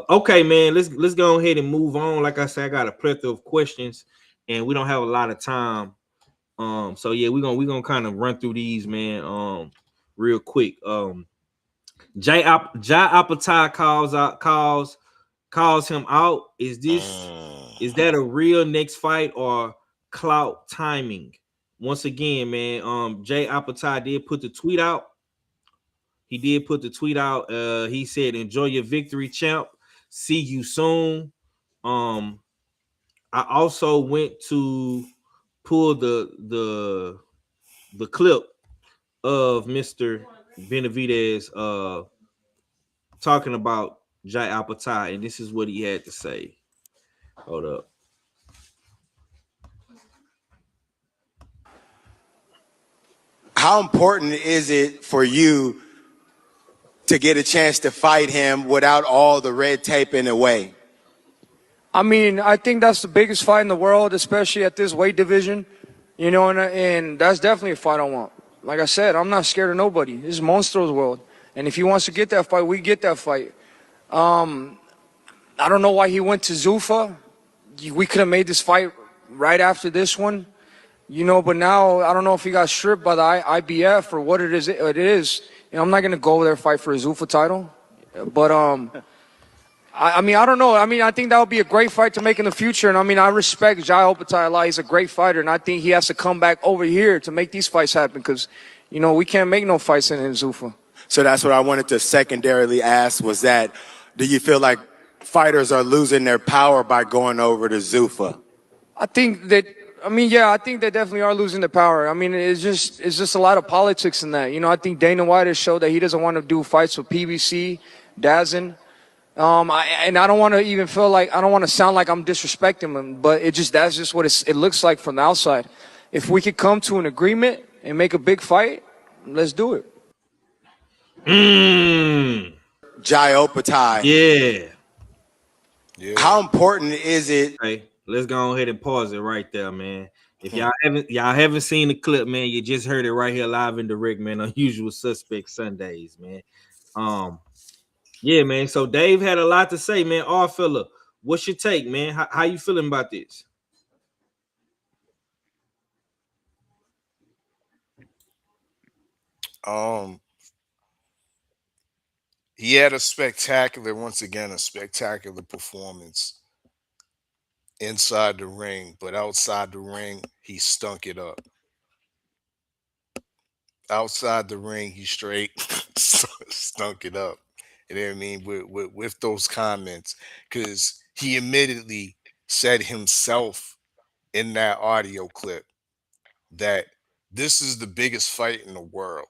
Okay, man, let's go ahead and move on. Like I said, I got a plethora of questions, and we don't have a lot of time. So yeah, we're gonna kind of run through these, man. Real quick. Jai Opetaia calls him out. Is that a real next fight or clout timing? Once again, man, Jai Opetaia did put the tweet out. He said, "Enjoy your victory, champ. See you soon." I also went to pull the clip of Mr. Benavidez talking about Jai Opetaia, and this is what he had to say. Hold up. How important is it for you to get a chance to fight him without all the red tape in the way? I mean, I think that's the biggest fight in the world, especially at this weight division. You know, and that's definitely a fight I want. Like I said, I'm not scared of nobody. This is Monstro's world. And if he wants to get that fight, we get that fight. I don't know why he went to Zuffa. We could have made this fight right after this one. You know, but now I don't know if he got stripped by the IBF or what it is. You know, I'm not going to go over there and fight for a Zuffa title. But I mean, I don't know. I mean, I think that would be a great fight to make in the future. And I mean, I respect Jai Opetaia a lot. He's a great fighter. And I think he has to come back over here to make these fights happen because, you know, we can't make no fights in Zuffa. So that's what I wanted to secondarily ask was that, do you feel like fighters are losing their power by going over to Zuffa? I think that, I mean, yeah, I think they definitely are losing the power. I mean, it's just a lot of politics in that. You know, I think Dana White has showed that he doesn't want to do fights with PBC, DAZN. And I don't want to even feel like, I don't want to sound like I'm disrespecting him, but that's just what it looks like from the outside. If we could come to an agreement and make a big fight, let's do it. Jai Opetaia. Yeah. How important is it? Hey, let's go ahead and pause it right there, man. If y'all haven't seen the clip, man, you just heard it right here live and direct, man, on Usual Suspect Sundays, man. Yeah, man. So Dave had a lot to say, man. All fella, what's your take, man? How you feeling about this? He had a spectacular performance inside the ring, but outside the ring, he stunk it up. Outside the ring, he straight stunk it up. You know what I mean? With those comments, because he admittedly said himself in that audio clip that this is the biggest fight in the world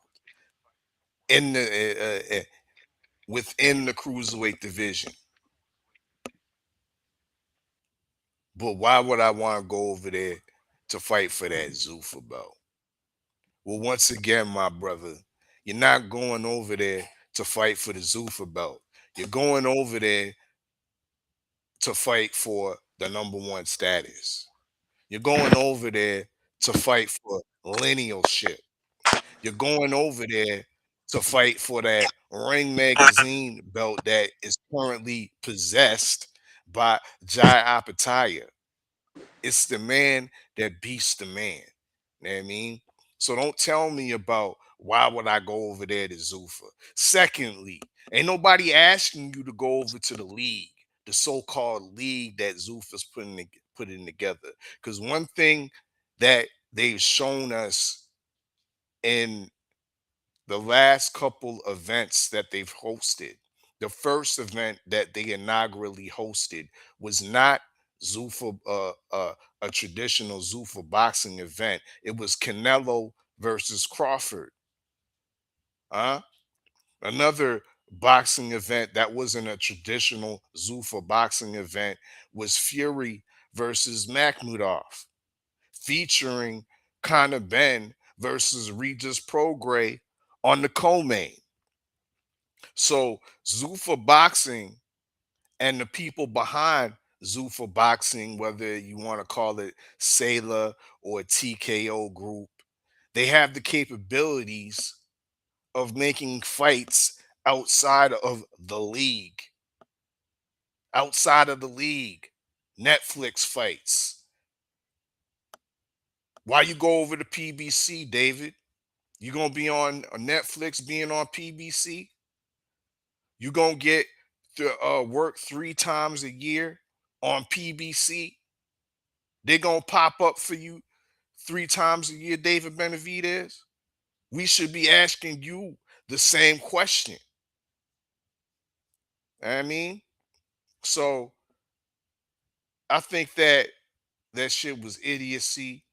in the within the cruiserweight division. But why would I want to go over there to fight for that Zuffa belt? Well, once again, my brother, you're not going over there to fight for the Zuffa belt. You're going over there to fight for the #1 status. You're going over there to fight for linealship. You're going over there to fight for that Ring Magazine belt that is currently possessed by Jai Opetaia. It's the man that beats the man. You know what I mean? So don't tell me about why would I go over there to Zuffa. Secondly, ain't nobody asking you to go over to the league, the so-called league that Zuffa's putting together. Because one thing that they've shown us in the last couple events that they've hosted, the first event that they inaugurally hosted was not Zuffa, a traditional Zuffa boxing event. It was Canelo versus Crawford. Another boxing event that wasn't a traditional Zuffa boxing event was Fury versus Makhmudov, featuring Conor Ben versus Regis Prograis on the co-main. So Zuffa boxing and the people behind Zuffa boxing, whether you want to call it Sailor or TKO group, they have the capabilities of making fights outside of the league. Outside of the league, Netflix fights. Why you go over to PBC, David? You gonna be on Netflix being on PBC? You gonna get to work 3 times a year on PBC? They gonna pop up for you 3 times a year, David Benavidez? We should be asking you the same question. I mean, so I think that shit was idiocy.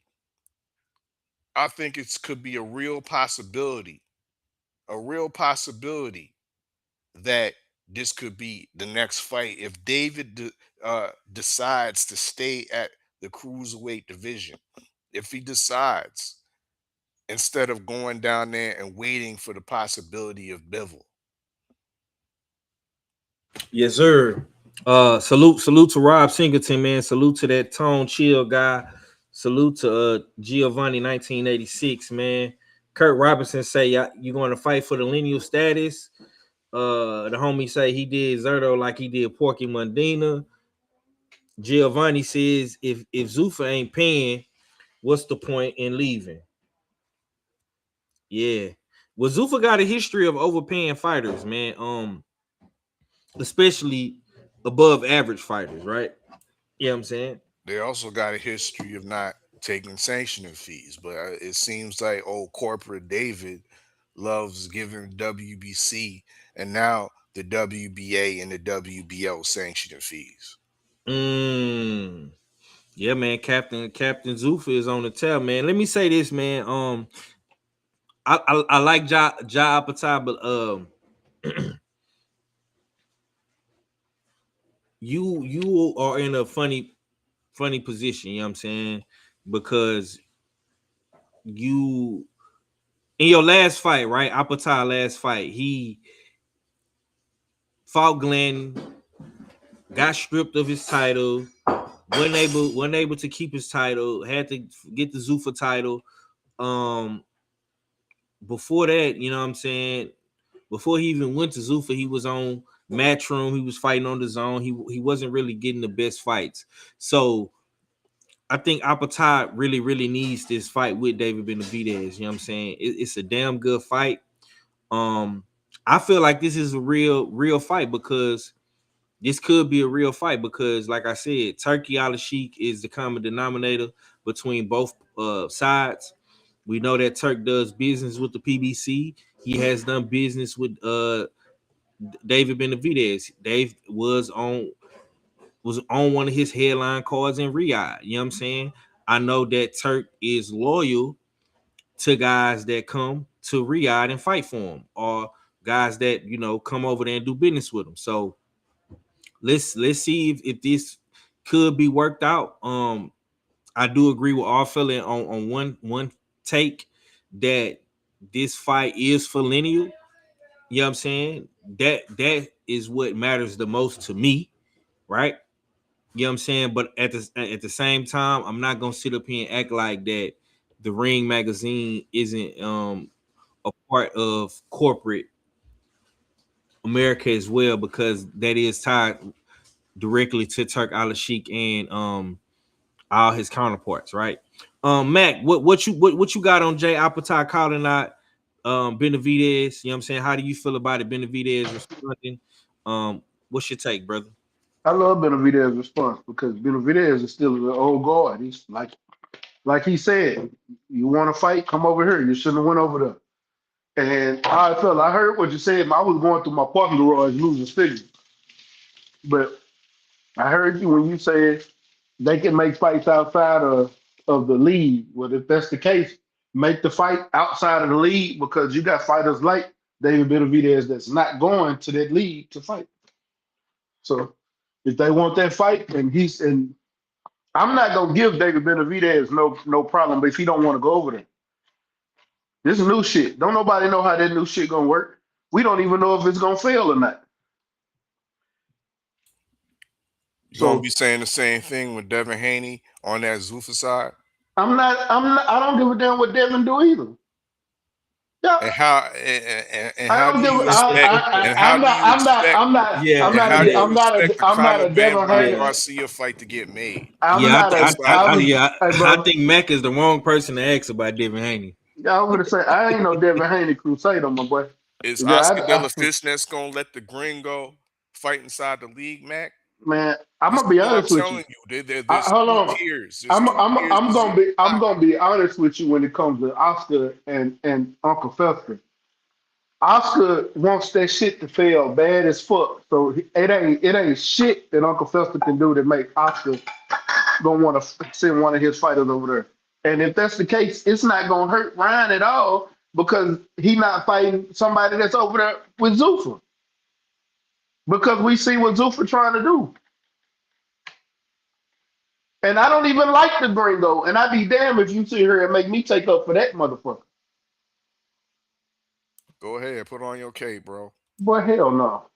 I think it could be a real possibility that this could be the next fight if David decides to stay at the cruiserweight division. If he decides, instead of going down there and waiting for the possibility of Bivol. Yes, sir. Salute to Rob Singleton, man. Salute to that Tone Chill guy. Salute to Giovanni 1986, man. Kurt Robinson say you going to fight for the lineal status. The homie say he did Zurdo like he did Porky Mundina. Giovanni says if Zuffa ain't paying, what's the point in leaving? Yeah. Well, Zuffa got a history of overpaying fighters, man. Especially above average fighters, right? You know what I'm saying? They also got a history of not taking sanctioning fees, but it seems like old corporate David loves giving WBC and now the WBA and the WBO sanctioning fees. Yeah, man. Captain Zuffa is on the tail, man. Let me say this, man. I like Ja Opetaia, but you are in a funny position, you know what I'm saying? Because you in your last fight, right? Opetaia last fight, he fought Glenn, got stripped of his title, wasn't able to keep his title, had to get the Zuffa title. Before that, you know what I'm saying? Before he even went to Zuffa, he was on Matchroom. He was fighting on the zone. He wasn't really getting the best fights. So I think Opetaia really needs this fight with David Benavidez. You know what I'm saying? It's a damn good fight. I feel like this is a real fight because this could be a real fight because, like I said, Turkey Al-Sheikh is the common denominator between both sides. We know that Turk does business with the PBC. He has done business with David Benavidez. Dave was on one of his headline cards in Riyadh. You know what I'm saying? I know that Turk is loyal to guys that come to Riyadh and fight for him, or guys that come over there and do business with him. So let's see if this could be worked out. I do agree with all fella on one take that this fight is for lineal. You know what I'm saying? That is what matters the most to me, right? You know what I'm saying? But at the same time, I'm not gonna sit up here and act like that the Ring magazine isn't a part of corporate America as well, because that is tied directly to Turk Al-Sheikh and all his counterparts, right? Mac, what you got on Jay Opetaia calling out Benavidez? You know what I'm saying? How do you feel about it? Benavidez responding. What's your take, brother? I love Benavidez's response because Benavidez is still an old guard. He's like he said, you want to fight, come over here. You shouldn't have went over there. And I felt, I heard what you said. I was going through my parking garage losing figures. But I heard you when you said they can make fights outside of the league. Well, if that's the case, make the fight outside of the league because you got fighters like David Benavidez that's not going to that league to fight. So if they want that fight, and I'm not gonna give David Benavidez no problem, but if he don't want to go over there. This is new shit. Don't nobody know how that new shit gonna work. We don't even know if it's gonna fail or not. You gonna be saying the same thing with Devin Haney on that Zuffa side? I don't give a damn what Devin do either. Yeah. And how do you expect a Devin Haney Garcia fight to get made? I think Mac is the wrong person to ask about Devin Haney. Yeah, I'm gonna say I ain't no Devin Haney crusader, my boy. Is Oscar De La Fishness gonna let the gringo fight inside the league, Mac? Man, I'm gonna be honest with you. There's hold on. Tiers. I'm gonna be honest with you when it comes to Oscar and Uncle Fester. Oscar wants that shit to fail bad as fuck. So it ain't shit that Uncle Fester can do to make Oscar gonna want to send one of his fighters over there. And if that's the case, it's not gonna hurt Ryan at all because he not fighting somebody that's over there with Zuffa. because we see what Zuffa trying to do. And I don't even like the gringo. And I'd be damned if you sit here and make me take up for that motherfucker. Go ahead, put on your cape, bro. Boy, hell no.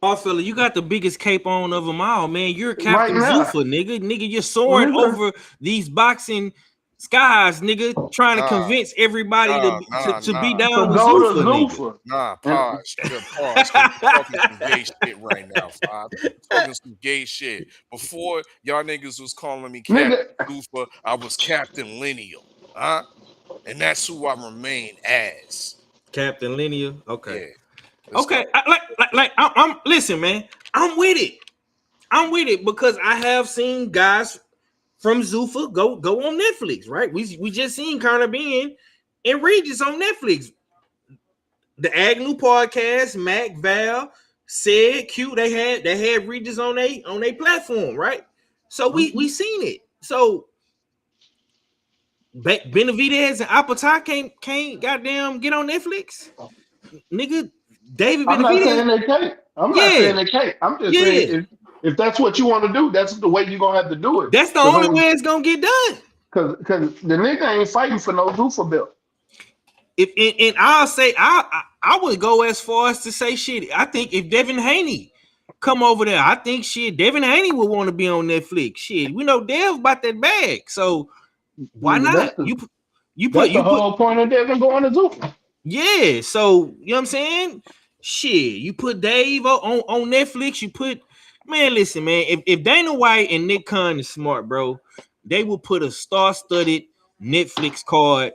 Oh, fella, you got the biggest cape on of them all, man. You're Right Captain now. Zuffa, nigga. Nigga, you're soaring over these boxing skies, nigga, trying to convince everybody to be down with go to Zuffa, nigga. Zuffa. Nah, pause. Pause. 'Cause you're talking some gay shit right now, Five. Talking some gay shit. Before y'all niggas was calling me Captain Zuffa, I was Captain Lineal. Huh? And that's who I remain as. Captain Lineal. Okay. Yeah. Okay. I'm listen, man. I'm with it. I'm with it because I have seen guys from Zuffa go on Netflix, right? We just seen Conor Ben and Regis on Netflix. The Agnew podcast, Mac, Val, said Q, they had Regis on they platform, right? So we seen it. So Benavidez and Opetaia can't goddamn get on Netflix, nigga. David Benavidez. I'm not saying they can't. I'm not saying they can't. I'm just saying if that's what you want to do, that's the way you're gonna have to do it. That's the only way it's gonna get done. Because the nigga ain't fighting for no Zuffa belt. And I'll say I would go as far as to say shit. I think if Devin Haney come over there, I think shit Devin Haney would want to be on Netflix. Shit, we know Dev about that bag, so why not? You put the whole point of Devin going to Zuffa. Yeah, so you know what I'm saying? Shit, you put Dave on Netflix. You put listen, man. If Dana White and Nick Khan is smart, bro, they will put a star-studded Netflix card.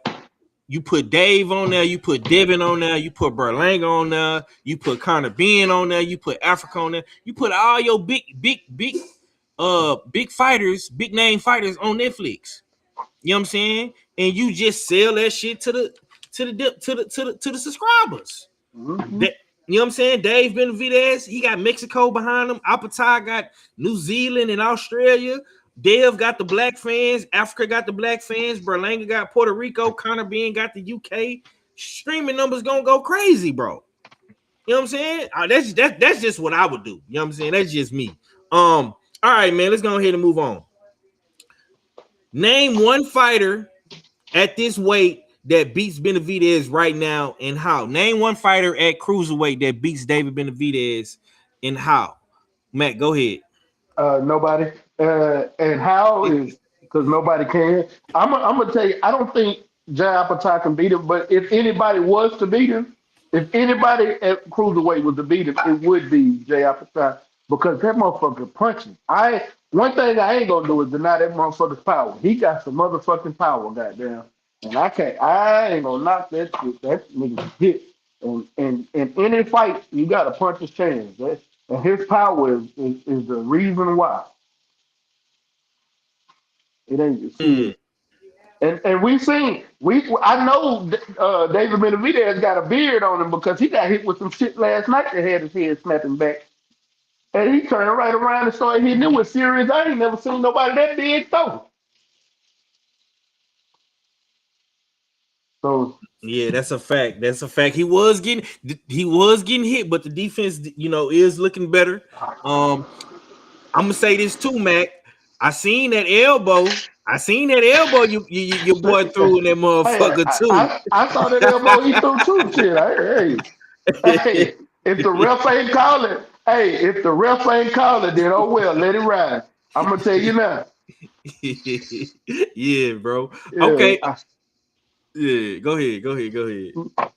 You put Dave on there, you put Devin on there, you put Berlanga on there, you put Conor Ben on there, you put Africa on there, you put all your big fighters, big name fighters on Netflix. You know what I'm saying? And you just sell that shit to the subscribers. Mm-hmm. You know what I'm saying? Dave Benavidez, he got Mexico behind him. Opetaia got New Zealand and Australia. Dev got the black fans. Africa got the black fans. Berlanga got Puerto Rico. Conor Ben got the UK. Streaming numbers gonna go crazy, bro. You know what I'm saying? That's just what I would do. You know what I'm saying? That's just me. All right, man. Let's go ahead and move on. Name one fighter at this weight that beats Benavidez right now and how. Name one fighter at cruiserweight that beats David Benavidez and how. Matt, go ahead. Nobody. And how is because nobody can. I'm gonna tell you, I don't think Jai Opetaia can beat him, but if anybody was to beat him, if anybody at cruiserweight was to beat him, it would be Jai Opetaia because that motherfucker punching. One thing I ain't gonna do is deny that motherfucker's power. He got some motherfucking power, goddamn. And I ain't gonna knock that shit. That nigga hit. And in any fight, you gotta punch his chance. And his power is the reason why. It ain't serious. And we seen I know David Benavidez got a beard on him because he got hit with some shit last night that had his head snapping back. And he turned right around and started hitting it with serious. I ain't never seen nobody that big though. So yeah, that's a fact. That's a fact. He was getting hit, but the defense, is looking better. I'm gonna say this too, Mac. I seen that elbow your boy threw in that motherfucker too. I saw that elbow he threw too. Shit. Hey, if the ref ain't calling, then oh well, let it ride. I'm gonna tell you now. Yeah, bro. Yeah, okay. Yeah, go ahead.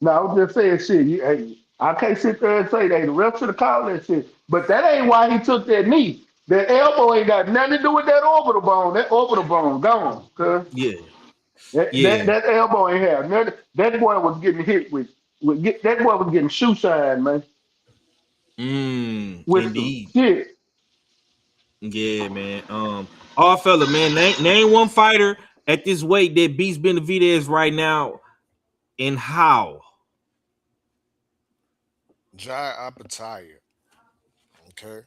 No, I was just saying shit. I can't sit there and say that the ref should have called that shit. But that ain't why he took that knee. That elbow ain't got nothing to do with that orbital bone. That orbital bone gone. Cause that elbow ain't have nothing. That boy was getting hit that boy was getting shoe shine, man. With indeed. Shit. Yeah, man. Fella, man. Name one fighter at this weight that beats Benavidez right now, and how? Jai Opetaia. Okay.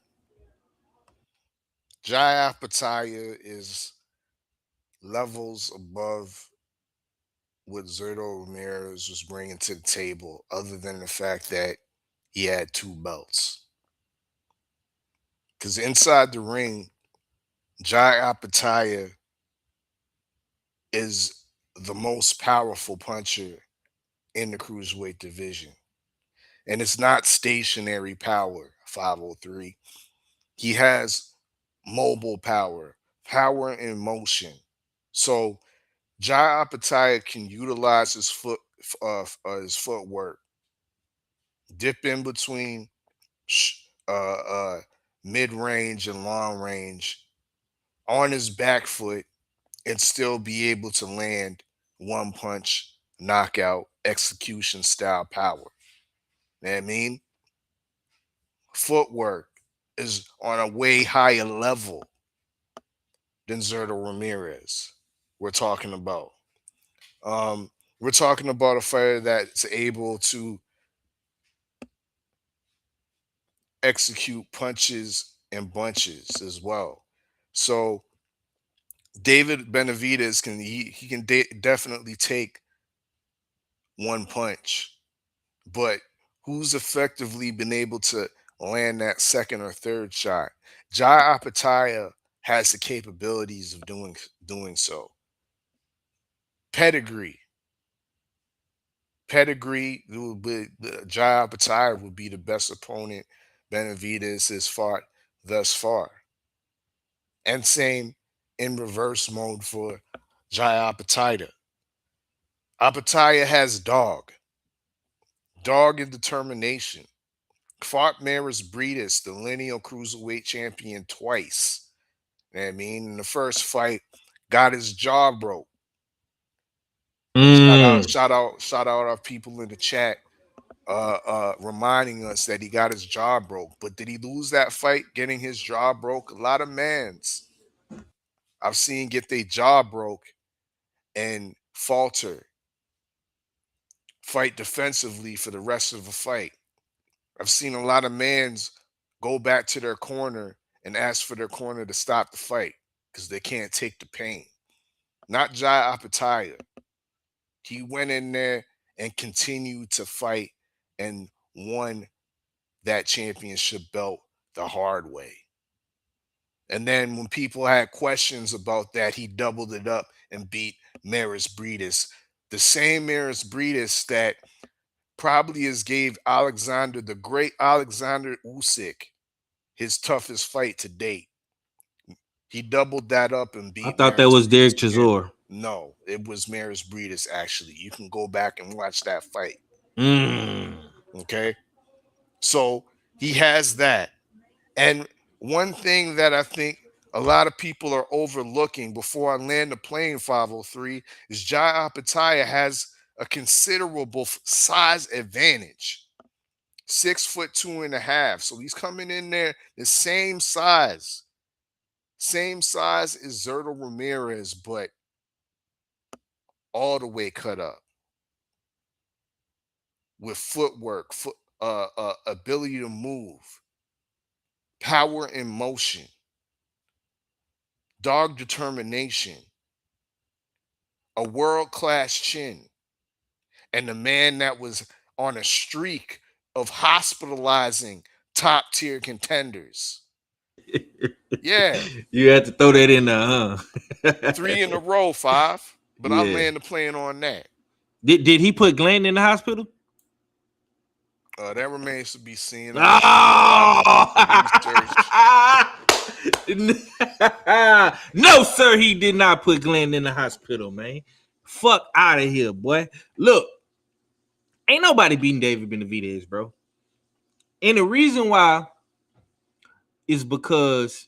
Jai Opetaia is levels above what Zurdo Ramirez was bringing to the table, other than the fact that he had 2 belts. Because inside the ring, Jai Opetaia is the most powerful puncher in the cruiserweight division. And it's not stationary power, 503. He has mobile power, power in motion. So Jai Opetaia can utilize his footwork, dip in between mid-range and long range on his back foot, and still be able to land one punch knockout execution style power. You know what I mean? Footwork is on a way higher level than Zurdo Ramirez. We're talking about. We're talking about a fighter that's able to execute punches and bunches as well. So David Benavidez can definitely take one punch, but who's effectively been able to land that second or third shot? Jai Opetaia has the capabilities of doing so. Pedigree would be, Jai Opetaia would be the best opponent Benavidez has fought thus far. And same in reverse mode for Jai Opetaia. Opetaia has dog and determination. Fought Benavidez, the lineal cruiserweight champion, twice. You know what I mean? In the first fight, got his jaw broke. Shout out our people in the chat reminding us that he got his jaw broke. But did he lose that fight getting his jaw broke? A lot of mans I've seen get their jaw broke and falter, fight defensively for the rest of the fight. I've seen a lot of mans go back to their corner and ask for their corner to stop the fight because they can't take the pain. Not Jai Opetaia. He went in there and continued to fight and won that championship belt the hard way. And then when people had questions about that, he doubled it up and beat Benavidez. The same Benavidez that probably has gave the great Alexander Usyk, his toughest fight to date. He doubled that up and beat. I thought that was Derek Chisora. No, it was Benavidez actually. You can go back and watch that fight. Okay, so he has that. And one thing that I think a lot of people are overlooking before I land the plane, 503, is Jai Opetaia has a considerable size advantage. 6'2.5". So he's coming in there the same size. Same size as Zurdo Ramirez, but all the way cut up. With footwork, ability to move, power in motion, dog determination, a world-class chin, and the man that was on a streak of hospitalizing top-tier contenders. Yeah. You had to throw that in there, huh? 3 in a row, 5. But I'll land the plane on that. Did he put Glenn in the hospital? That remains to be seen. No, sir, he did not put Glenn in the hospital, man. Fuck out of here, boy. Look, ain't nobody beating David Benavidez, bro. And the reason why is because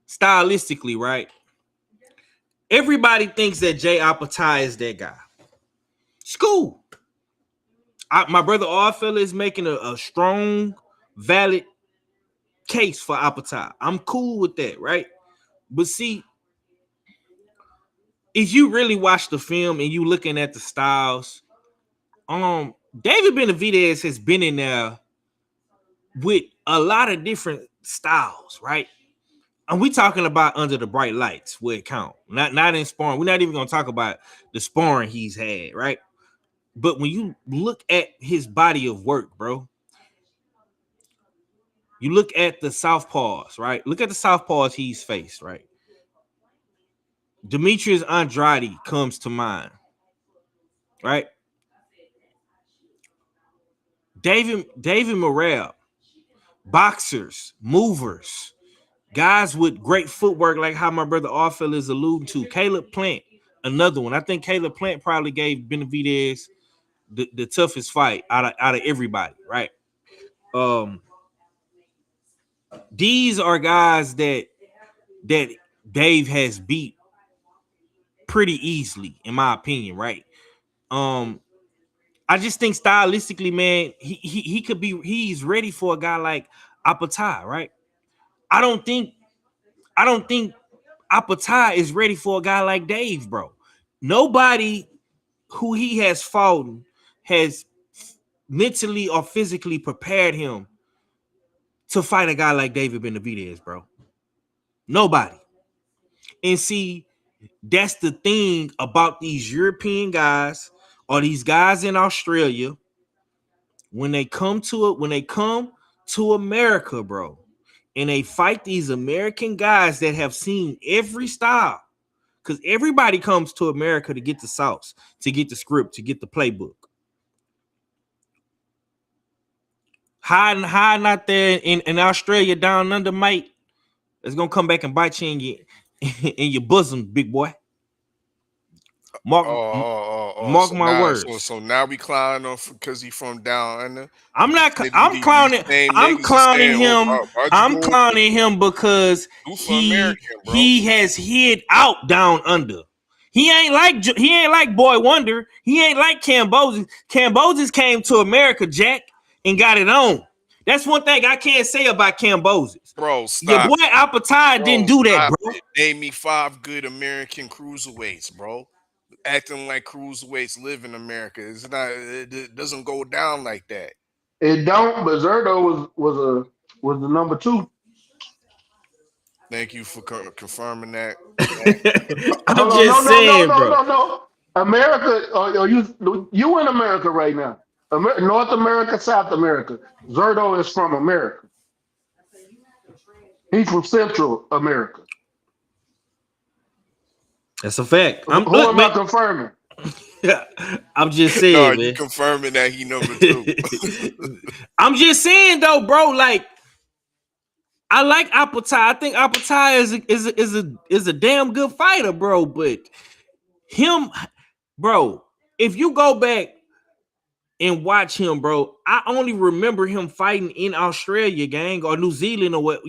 stylistically, right? Everybody thinks that Jai Opetaia is that guy. School. My brother Arfella is making a strong, valid case for Opetaia. I'm cool with that, right? But see, if you really watch the film and you looking at the styles, David Benavidez has been in there with a lot of different styles, right? And we talking about under the bright lights where it count, not in sparring. We're not even gonna talk about the sparring he's had, right? But when you look at his body of work, bro, You look at the southpaws, right? Look at the southpaws he's faced, right? Demetrius Andrade comes to mind, right? David Morrell, boxers, movers, guys with great footwork, like how my brother Arthur is alluding to. Caleb Plant, another one. I think Caleb Plant probably gave Benavidez the toughest fight out of everybody, right? These are guys that Dave has beat pretty easily, in my opinion, right? I just think stylistically, man, he could be, he's ready for a guy like Opetaia, right? I don't think Opetaia is ready for a guy like Dave, bro. Nobody who he has fought has mentally or physically prepared him to fight a guy like David Benavidez, bro. Nobody. And see, that's the thing about these European guys or these guys in Australia. When they come to America, bro, and they fight these American guys that have seen every style, because everybody comes to America to get the sauce, to get the script, to get the playbook. Hiding out there in Australia down under, mate, it's gonna come back and bite you in your bosom, big boy. Mark so my now, words. So now we clowning on because he from down under. I'm clowning him. I'm clowning him because he has hid out down under. He ain't like Boy Wonder. He ain't like Cambosis. Cambosis came to America, Jack, and got it on. That's one thing I can't say about Cambosis. Bro, stop. Your boy Opetaia didn't do that, bro. Name me 5 good American cruiserweights, bro. Acting like cruiserweights live in America. It's not. It doesn't go down like that. It don't. But Zurdo was the number 2. Thank you for confirming that. I'm just saying, bro. No. America, you in America right now? North America, South America. Zurdo is from America. He's from Central America. That's a fact. Who am I confirming? I'm just saying, no, man. You confirming that he number 2. I'm just saying though, bro. Like, I like Opetaia. I think Opetaia is a damn good fighter, bro. But him, bro, if you go back and watch him, bro, I only remember him fighting in Australia, gang, or New Zealand, or what,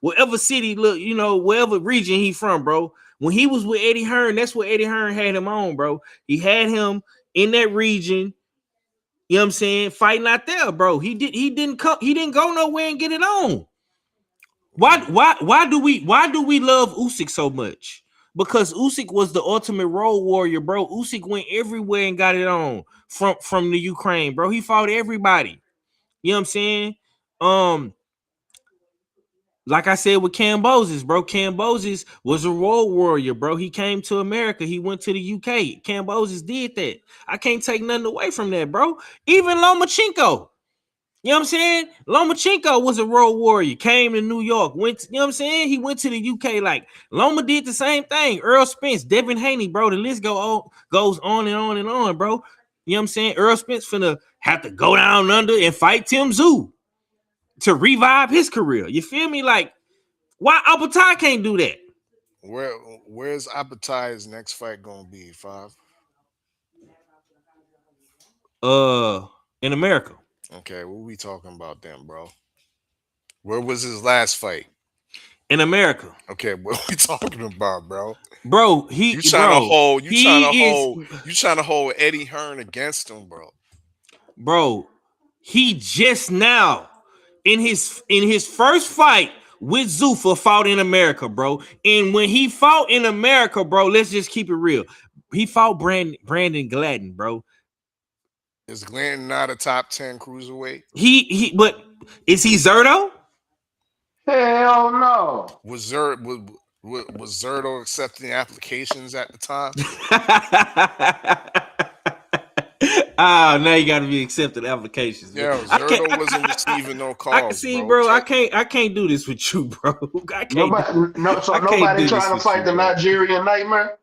whatever city, wherever region he from, bro. When he was with Eddie Hearn, that's what Eddie Hearn had him on, bro. He had him in that region. You know what I'm saying? Fighting out there, bro. He didn't go nowhere and get it on. Why do we love Usyk so much? Because Usyk was the ultimate road warrior, bro. Usyk went everywhere and got it on from the Ukraine, bro. He fought everybody. You know what I'm saying? Like I said with Cambosis, bro. Cambosis was a road warrior, bro. He came to America. He went to the UK. Cambosis did that. I can't take nothing away from that, bro. Even Lomachenko. You know what I'm saying? Lomachenko was a road warrior. Came to New York. You know what I'm saying? He went to the UK. Like, Loma did the same thing. Earl Spence, Devin Haney, bro. The list goes on and on and on, bro. You know what I'm saying? Earl Spence finna have to go down under and fight Tim Tszyu to revive his career. You feel me? Like, why Opetaia can't do that? Where's Opetaia's next fight gonna be, 5? In America. Okay, what we talking about then, bro? Where was his last fight? In America. Okay, what we talking about, bro? Bro, you trying to hold Eddie Hearn against him, bro. Bro, he just now in his first fight with Zuffa fought in America, bro. And when he fought in America, bro, let's just keep it real. He fought Brandon Gladden, bro. Is Glenn not a top 10 cruiserweight? But is he Zurdo? Hell no. Was Zurdo accepting applications at the time? Now you got to be accepting applications. Yeah, Zurdo wasn't receiving no I calls, see, bro. bro. I can't do this with you, bro. I can't. So I can't nobody do this trying to with fight you, the bro. Nigerian nightmare.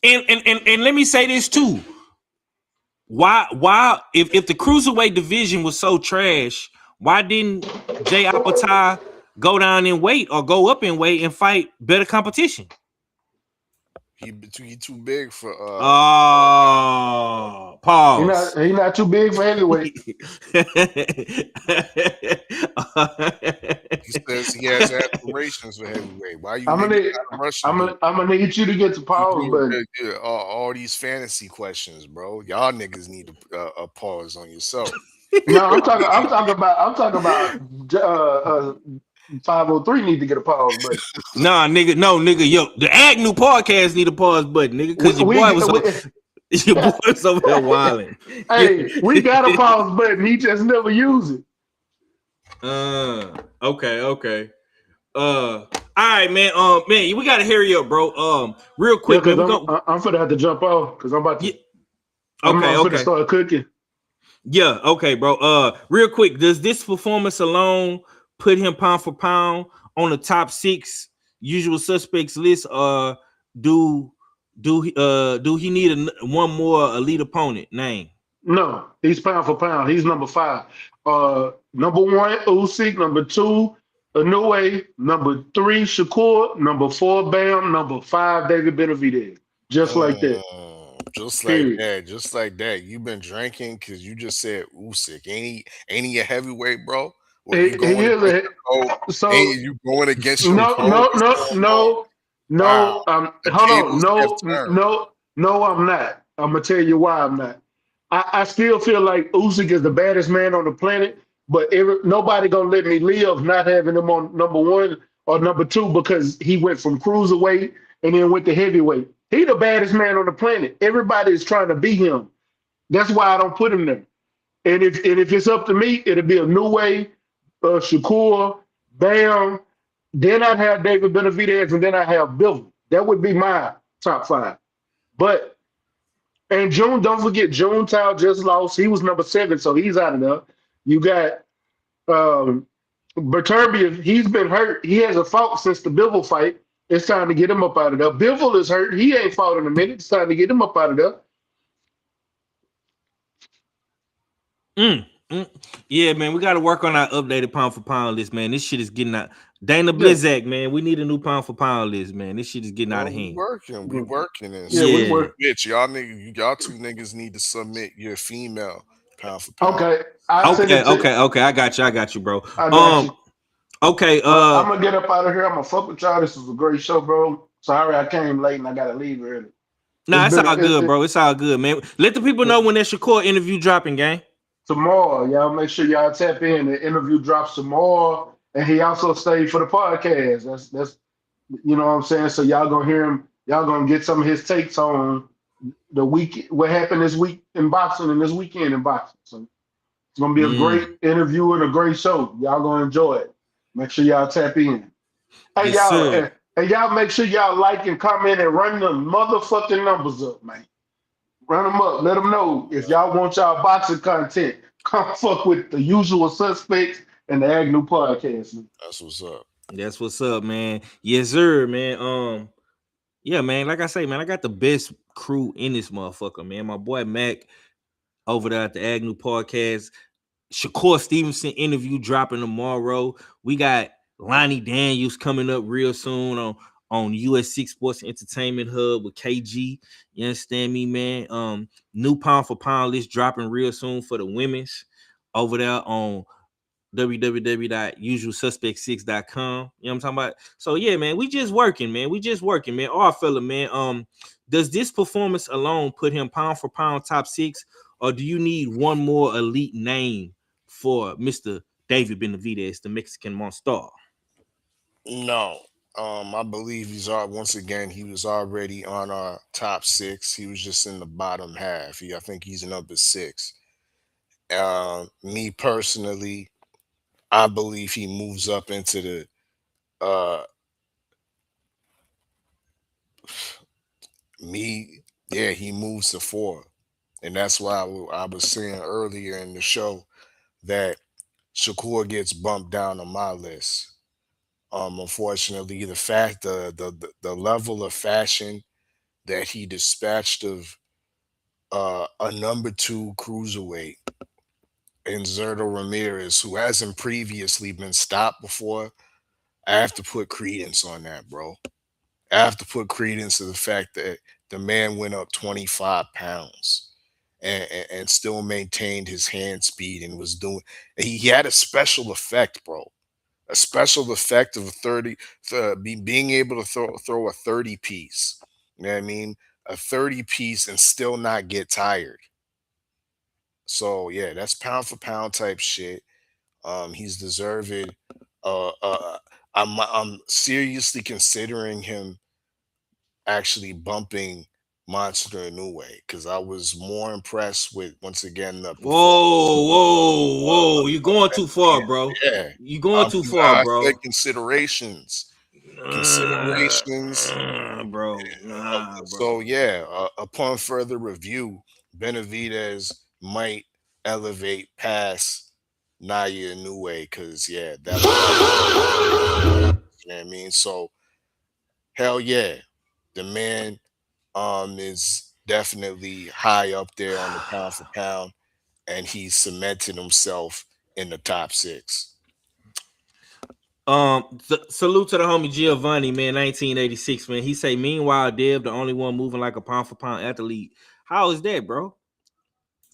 And let me say this too. Why if the cruiserweight division was so trash, why didn't Jay Opetaia go down in weight or go up in weight and fight better competition? He too big for pause. He not too big for heavyweight. He says he has aspirations for heavyweight. Why you I'm niggas gonna gotta rush him? need you to get to pause, but all these fantasy questions, bro. Y'all niggas need a pause on yourself. no, I'm talking about 503 need to get a pause, but Nah, nigga, yo, the Agnew podcast need a pause button, nigga, because your boy was over there wilding. Hey, we got a pause button. He just never use it. Okay. All right, man. Man, we gotta hurry up, bro. Real quick, man. I'm finna have to jump off because I'm about to. I'm finna start cooking. Yeah, okay, bro. Real quick, does this performance alone put him pound for pound on the top 6 usual suspects list? Do he need one more elite opponent name? No, he's pound for pound. He's number 5. Number 1, Usyk. Number 2, Inoue. Number 3, Shakur. Number 4, Bam. Number 5, David Benavidez. Just like that. Just like that. Just like that. You've been drinking because you just said Usyk. Ain't he a heavyweight, bro? What, you going against you going against your no. Hold on. No, I'm not. I'm gonna tell you why I'm not. I still feel like Usyk is the baddest man on the planet, but nobody gonna let me live not having him on number 1 or number 2 because he went from cruiserweight and then went to heavyweight. He the baddest man on the planet. Everybody is trying to be him. That's why I don't put him there. And if it's up to me, it'll be Inoue, Shakur, Bam. Then I'd have David Benavidez, and then I have Bivol. That would be my top 5. And June, don't forget, June Tao just lost. He was number 7, so he's out of there. You got Berturbia. He's been hurt. He hasn't fought since the Bivol fight. It's time to get him up out of there. Bivol is hurt. He ain't fought in a minute. It's time to get him up out of there. Yeah, man, we got to work on our updated pound for pound list, man. This shit is getting out. Dana Blizzak, man, we need a new pound for pound list, man. This shit is getting out of hand. We working. And we work. Bitch, y'all two niggas need to submit your female pound for pound. Okay. Okay. I got you, bro. I got you. Okay. I'm gonna get up out of here. I'm gonna fuck with y'all. This was a great show, bro. Sorry I came late and I gotta leave early. Nah, it's all good, bro. It's all good, man. Let the people know when that Shakur interview dropping, gang. Tomorrow, y'all make sure y'all tap in. The interview drops tomorrow, and he also stayed for the podcast. That's you know what I'm saying. So y'all gonna hear him. Y'all gonna get some of his takes on the week, what happened this week in boxing and this weekend in boxing. So it's gonna be a great interview and a great show. Y'all gonna enjoy it. Make sure y'all tap in. Hey, yes, y'all make sure y'all like and comment and run the motherfucking numbers up, man. Run them up. Let them know if y'all want y'all boxing content. Come fuck with the usual suspects and the Agnew podcast. Man. That's what's up. That's what's up, man. Yes, sir, man. Yeah, man. Like I say, man, I got the best crew in this motherfucker, man. My boy Mac over there at the Agnew podcast. Shakur Stevenson interview dropping tomorrow. We got Lonnie Daniels coming up real soon on US6 Sports Entertainment Hub with KG. You understand me, man? New pound for pound list dropping real soon for the women's over there on www.usualsuspect6.com. You know what I'm talking about? So yeah, man, we just working, man. Our fella, man. Does this performance alone put him pound for pound top 6, or do you need one more elite name for Mr. David Benavidez, the Mexican monster? No. I believe he was already on our top 6. He was just in the bottom half. I think he's number 6. Me personally, I believe he moves up into the Yeah, he moves to 4. And that's why I was saying earlier in the show that Shakur gets bumped down on my list. Unfortunately, the fact the level of fashion that he dispatched of a number 2 cruiserweight in Zurdo Ramirez, who hasn't previously been stopped before, I have to put credence on that, bro. I have to put credence to the fact that the man went up 25 pounds and still maintained his hand speed and was doing. He had a special effect, bro. A special effect of a 30, being able to throw a 30 piece. You know what I mean? A 30 piece and still not get tired. So yeah, that's pound for pound type shit. He's deserved. Uh, uh, I'm seriously considering him actually bumping Monster Inoue because I was more impressed with once again the performance. Whoa. You're going too far, bro. Yeah, You're going too far, I said bro. considerations, considerations. Bro. Nah, bro. So yeah, upon further review, Benavidez might elevate past Naya Inoue because yeah, that you know what I mean. So hell yeah, the man is definitely high up there on the pound for pound, and he's cemented himself in the top 6. Salute to the homie Giovanni, man, 1986, man. He say, meanwhile, Dev, the only one moving like a pound for pound athlete. How is that, bro?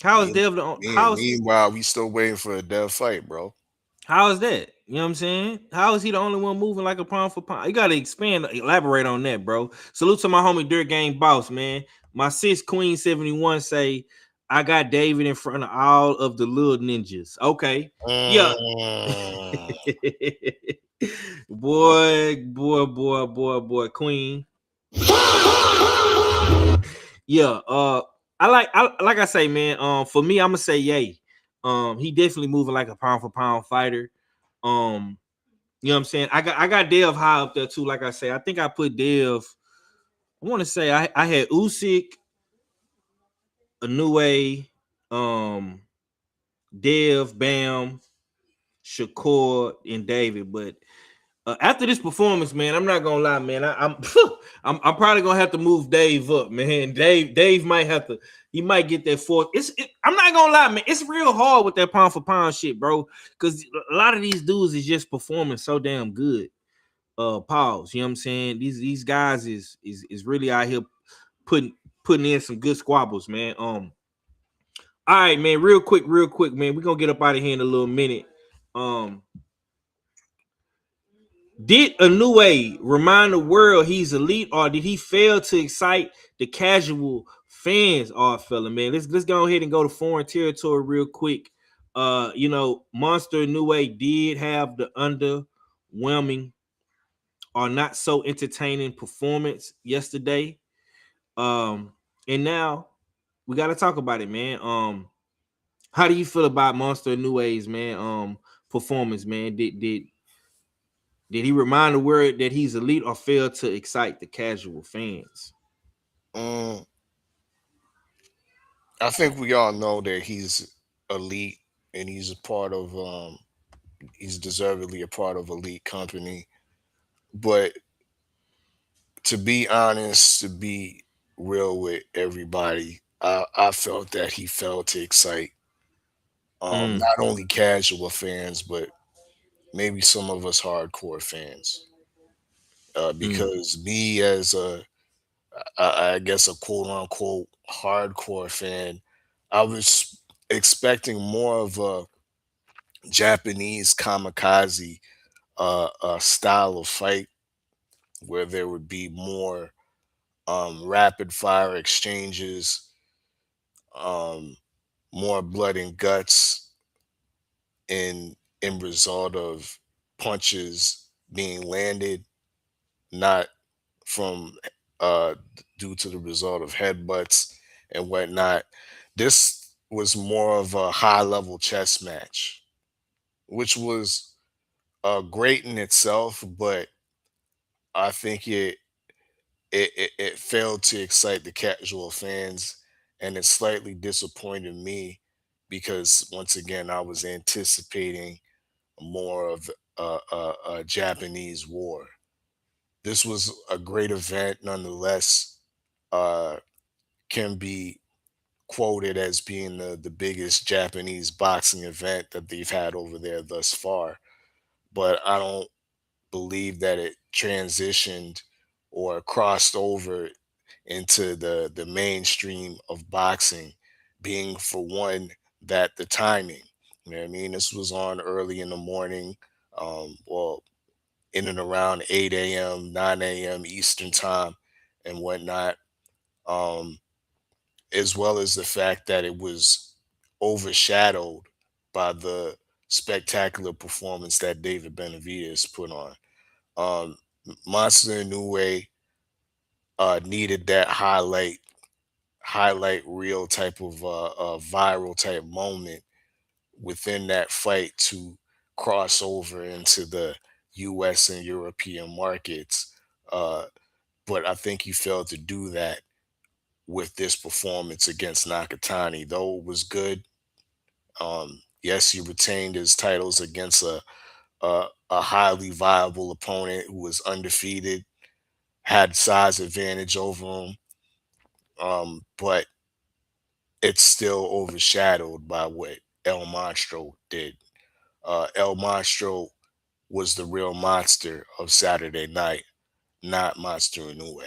How is Dev Meanwhile, we still waiting for a Dev fight, bro. How is that? You know what I'm saying? How is he the only one moving like a pound for pound? You gotta elaborate on that, bro. Salute to my homie Dirt Game Boss, man. My sis Queen 71 say, I got David in front of all of the little ninjas. Okay. Yeah. boy, Queen. Yeah, like I say, man. For me, I'm gonna say yay. He definitely moving like a pound for pound fighter. You know what I'm saying? I got Dev high up there too. Like I say, I think I put Dev. I want to say I had Usyk, Inoue, Dev, Bam, Shakur, and David. But after this performance, man, I'm not gonna lie, man. I'm probably gonna have to move Dave up, man. Dave might have to. He might get that fourth. I'm not gonna lie, man. It's real hard with that pound for pound shit, bro. Because a lot of these dudes is just performing so damn good. Pause. You know what I'm saying? These guys is really out here putting in some good squabbles, man. All right, man. Real quick, man. We're gonna get up out of here in a little minute. Did Inoue remind the world he's elite, or did he fail to excite the casual fans? Fella, man. Let's go ahead and go to foreign territory real quick. Monster Inoue did have the underwhelming or not so entertaining performance yesterday. And now we got to talk about it, man. How do you feel about Monster Inoue's performance, man? Did he remind the world that he's elite or fail to excite the casual fans? I think we all know that he's elite and he's a part of he's deservedly a part of elite company. But to be honest, to be real with everybody, I felt that he failed to excite not only casual fans, but maybe some of us hardcore fans. Because me as I guess a quote unquote hardcore fan, I was expecting more of a Japanese kamikaze style of fight where there would be more rapid fire exchanges, um, more blood and guts in result of punches being landed, not from due to the result of headbutts and whatnot. This was more of a high level chess match, which was great in itself, but I think it failed to excite the casual fans, and it slightly disappointed me because once again I was anticipating more of a Japanese war. This was a great event nonetheless. Uh, can be quoted as being the biggest Japanese boxing event that they've had over there thus far. But I don't believe that it transitioned or crossed over into the mainstream of boxing, being for one that the timing. You know what I mean? This was on early in the morning, well, in and around 8 a.m., 9 a.m. Eastern time and whatnot. Um, as well as the fact that it was overshadowed by the spectacular performance that David Benavidez put on. Um, Monster Inoue needed that highlight reel type of viral type moment within that fight to cross over into the U.S. and European markets. Uh, but I think he failed to do that with this performance against Nakatani. Though it was good, yes, he retained his titles against a highly viable opponent who was undefeated, had size advantage over him, but it's still overshadowed by what El Monstro did. El Monstro was the real monster of Saturday night, not Monster Inoue.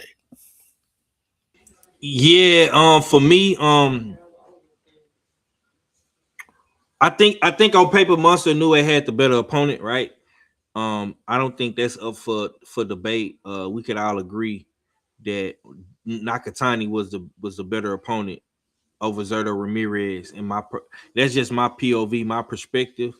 Yeah, for me, I think on paper Monster Inoue had the better opponent, right? I don't think that's up for debate. We could all agree that Nakatani was the better opponent over Zurdo Ramirez. That's just my POV, my perspective.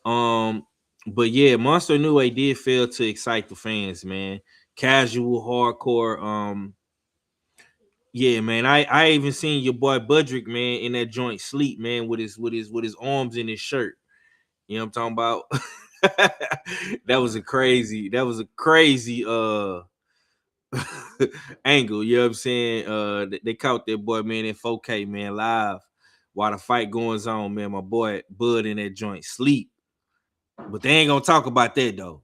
But yeah, Monster Inoue did fail to excite the fans, man. Casual, hardcore. Yeah, man. I even seen your boy Budrick, man, in that joint sleep, man, with his arms in his shirt. You know what I'm talking about? That was a crazy angle. You know what I'm saying? They caught that boy, man, in 4K, man, live while the fight goes on, man. My boy Bud in that joint sleep. But they ain't gonna talk about that though.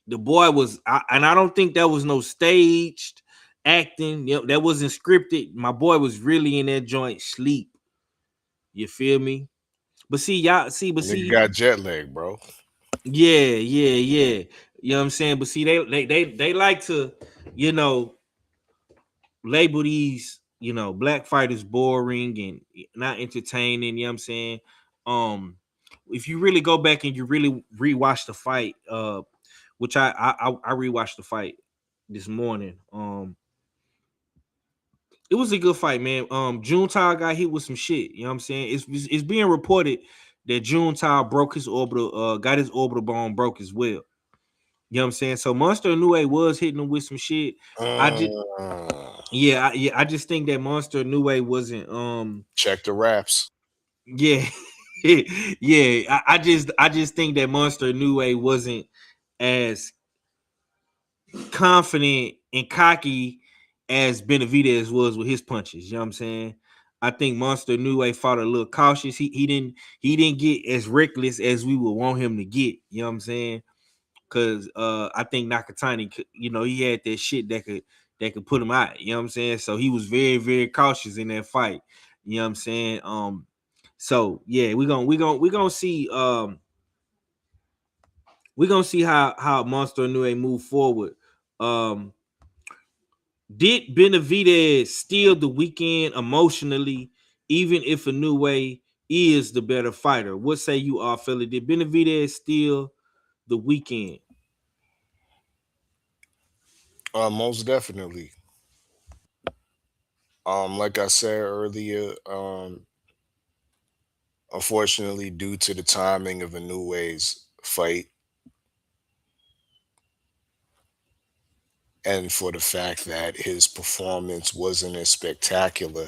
The boy was, and I don't think that was no staged acting. You know, that wasn't scripted. My boy was really in that joint sleep. You feel me? But see, y'all see, but Nigga see, got jet lag, bro. yeah. You know what I'm saying? But see, they like to, you know, label these, black fighters boring and not entertaining. You know what I'm saying? Um, if you really go back and you really rewatch the fight, which I rewatched the fight this morning. It was a good fight, man. June Tile got hit with some shit. You know what I'm saying? It's being reported that June Tile broke his orbital, got his orbital bone broke as well. You know what I'm saying? So Monster Inoue was hitting him with some shit. I just I just think that Monster Inoue wasn't Check the raps. yeah. Yeah. I just think that Monster Inoue wasn't as confident and cocky as Benavidez was with his punches. You know what I'm saying? I think Monster Inoue fought a little cautious. He didn't get as reckless as we would want him to get. You know what I'm saying? Because I think Nakatani, he had that shit that could put him out. You know what I'm saying? So he was very, very cautious in that fight. You know what I'm saying? So yeah, we're gonna see how Monster Inoue move forward. Um, did Benavidez steal the weekend emotionally, even if Inoue is the better fighter? What say you are, Philly? Did Benavidez steal the weekend? Most definitely. Like I said earlier, unfortunately, due to the timing of Inoue's fight, and for the fact that his performance wasn't as spectacular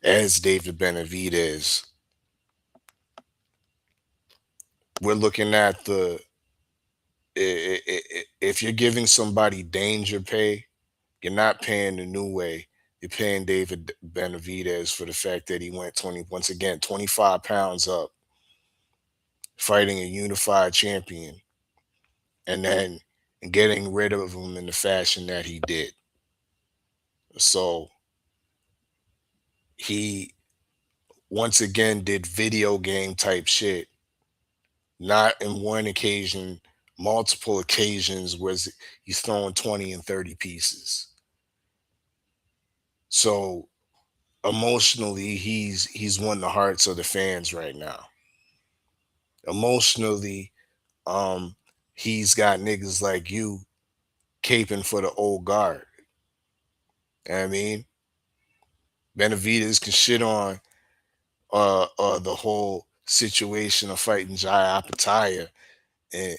as David Benavidez, we're looking at the if you're giving somebody danger pay, you're not paying the new way. You're paying David Benavidez for the fact that he went 25 pounds up, fighting a unified champion, and then getting rid of him in the fashion that he did. So he once again did video game type shit, not in one occasion, multiple occasions where he's throwing 20 and 30 pieces. So emotionally, he's won the hearts of the fans right now. Emotionally, he's got niggas like you caping for the old guard. You know what I mean? Benavidez can shit on the whole situation of fighting Jai Opetaia, and,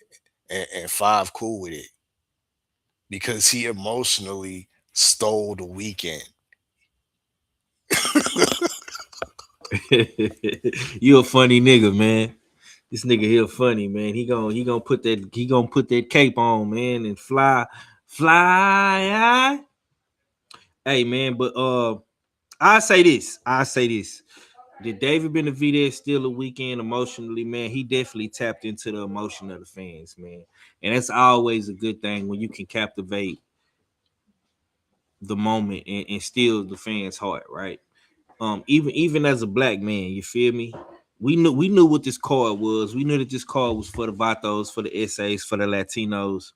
and Five cool with it because he emotionally stole the weekend. You a funny nigga, man. This nigga here funny, man. He gonna put that cape on, man, and fly. Hey, man, but I say this. Did David Benavidez steal a weekend emotionally, man? He definitely tapped into the emotion of the fans, man. And that's always a good thing when you can captivate the moment and steal the fans' heart, right? Even as a black man, you feel me? We knew what this card was. We knew that this card was for the Vatos, for the essays, for the Latinos.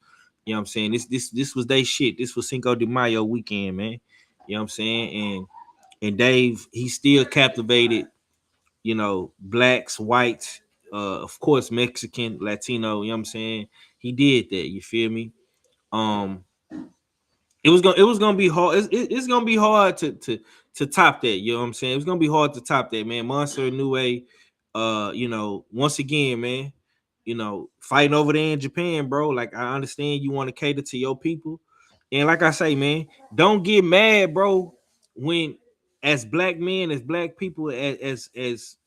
You know what I'm saying? This was they shit. This was Cinco de Mayo weekend, man. You know what I'm saying? And Dave, he still captivated, you know, blacks, whites, of course, Mexican, Latino, you know what I'm saying? He did that, you feel me? It was gonna be hard. It's gonna be hard to top that, you know what I'm saying? It's gonna be hard to top that, man. Monster Inoue, you know, once again, man, you know, fighting over there in Japan, bro. Like, I understand you want to cater to your people. And like I say, man, don't get mad, bro, when as black men, as black people, as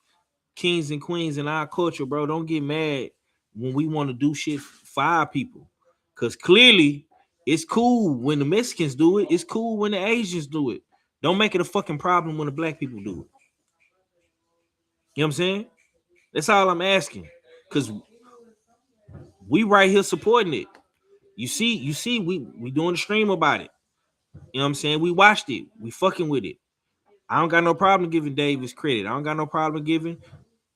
kings and queens in our culture, bro, don't get mad when we want to do shit for our people. Cause clearly it's cool when the Mexicans do it. It's cool when the Asians do it. Don't make it a fucking problem when the black people do it. You know what I'm saying? That's all I'm asking. Cause we right here supporting it. You see, we doing a stream about it. You know what I'm saying? We watched it. We fucking with it. I don't got no problem giving Davis credit. I don't got no problem giving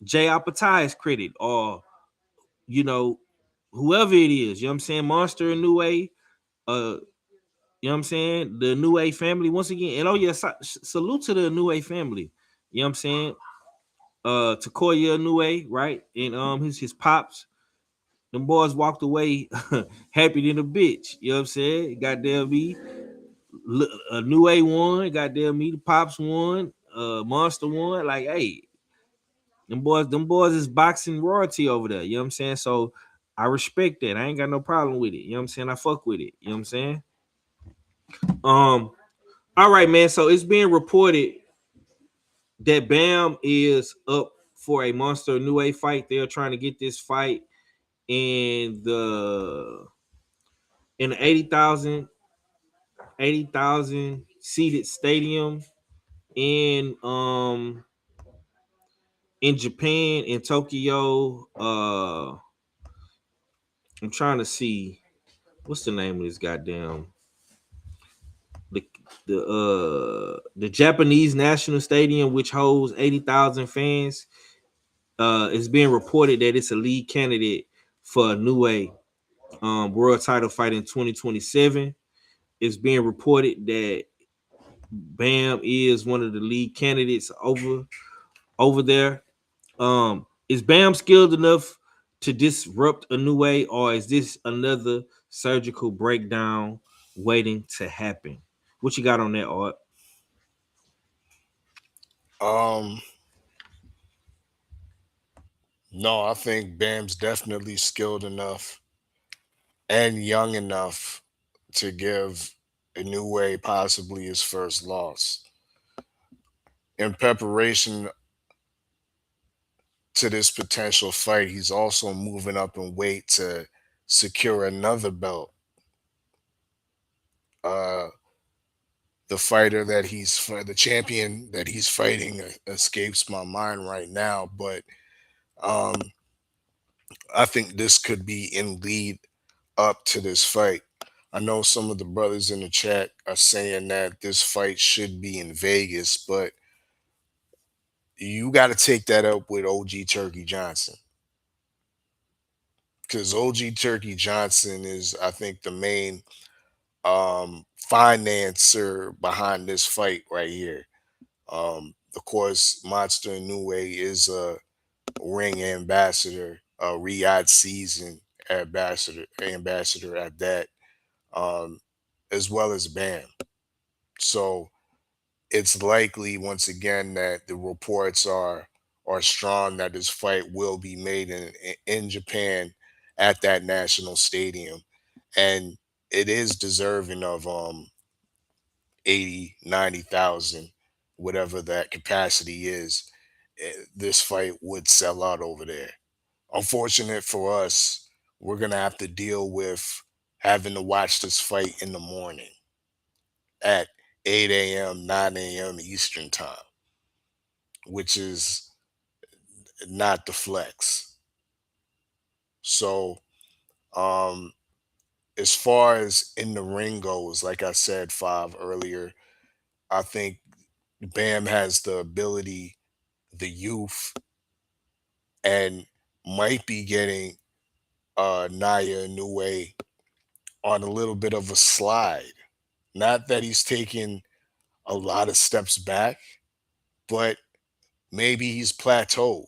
Jay Opetaia's credit, or you know, whoever it is. You know what I'm saying? Monster Inoue, you know what I'm saying? The Inoue family once again. And oh yeah, salute to the Inoue family. You know what I'm saying? Takoya Inoue, right? And his pops. Them boys walked away happy than a bitch. You know what I'm saying? Goddamn me. Inoue won. Goddamn me. The pops won. Monster won. Like, hey, them boys is boxing royalty over there. You know what I'm saying? So I respect that. I ain't got no problem with it. You know what I'm saying? I fuck with it. You know what I'm saying? All right, man. So it's being reported that Bam is up for a Monster Inoue fight. They're trying to get this fight in the 80,000 seated stadium in Japan, in Tokyo. I'm trying to see what's the name of this goddamn the Japanese National Stadium, which holds 80,000 fans. It's being reported that it's a lead candidate for a Inoue world title fight in 2027. It's being reported that Bam is one of the lead candidates over there. Is Bam skilled enough to disrupt Inoue, or is this another surgical breakdown waiting to happen? What you got on that, Art? No, I think Bam's definitely skilled enough and young enough to give Inoue possibly his first loss. In preparation to this potential fight, he's also moving up in weight to secure another belt the fighter that the champion that he's fighting escapes my mind right now, but um, I think this could be in lead up to this fight. I know some of the brothers in the chat are saying that this fight should be in Vegas, but you got to take that up with OG Turkey Johnson, because OG Turkey Johnson is, I think, the main financer behind this fight right here. Of course, Monster Inoue is a ring ambassador, a Riyadh season ambassador at that, as well as Bam. So it's likely, once again, that the reports are strong that this fight will be made in Japan at that national stadium, and it is deserving of 80, 90,000, whatever that capacity is. This fight would sell out over there. Unfortunate for us, we're gonna have to deal with having to watch this fight in the morning at 8 a.m., 9 a.m. Eastern time, which is not the flex. So, as far as in the ring goes, like I said, Five earlier, I think Bam has the ability, the youth, and might be getting Naya Inoue on a little bit of a slide. Not that he's taking a lot of steps back, but maybe he's plateaued.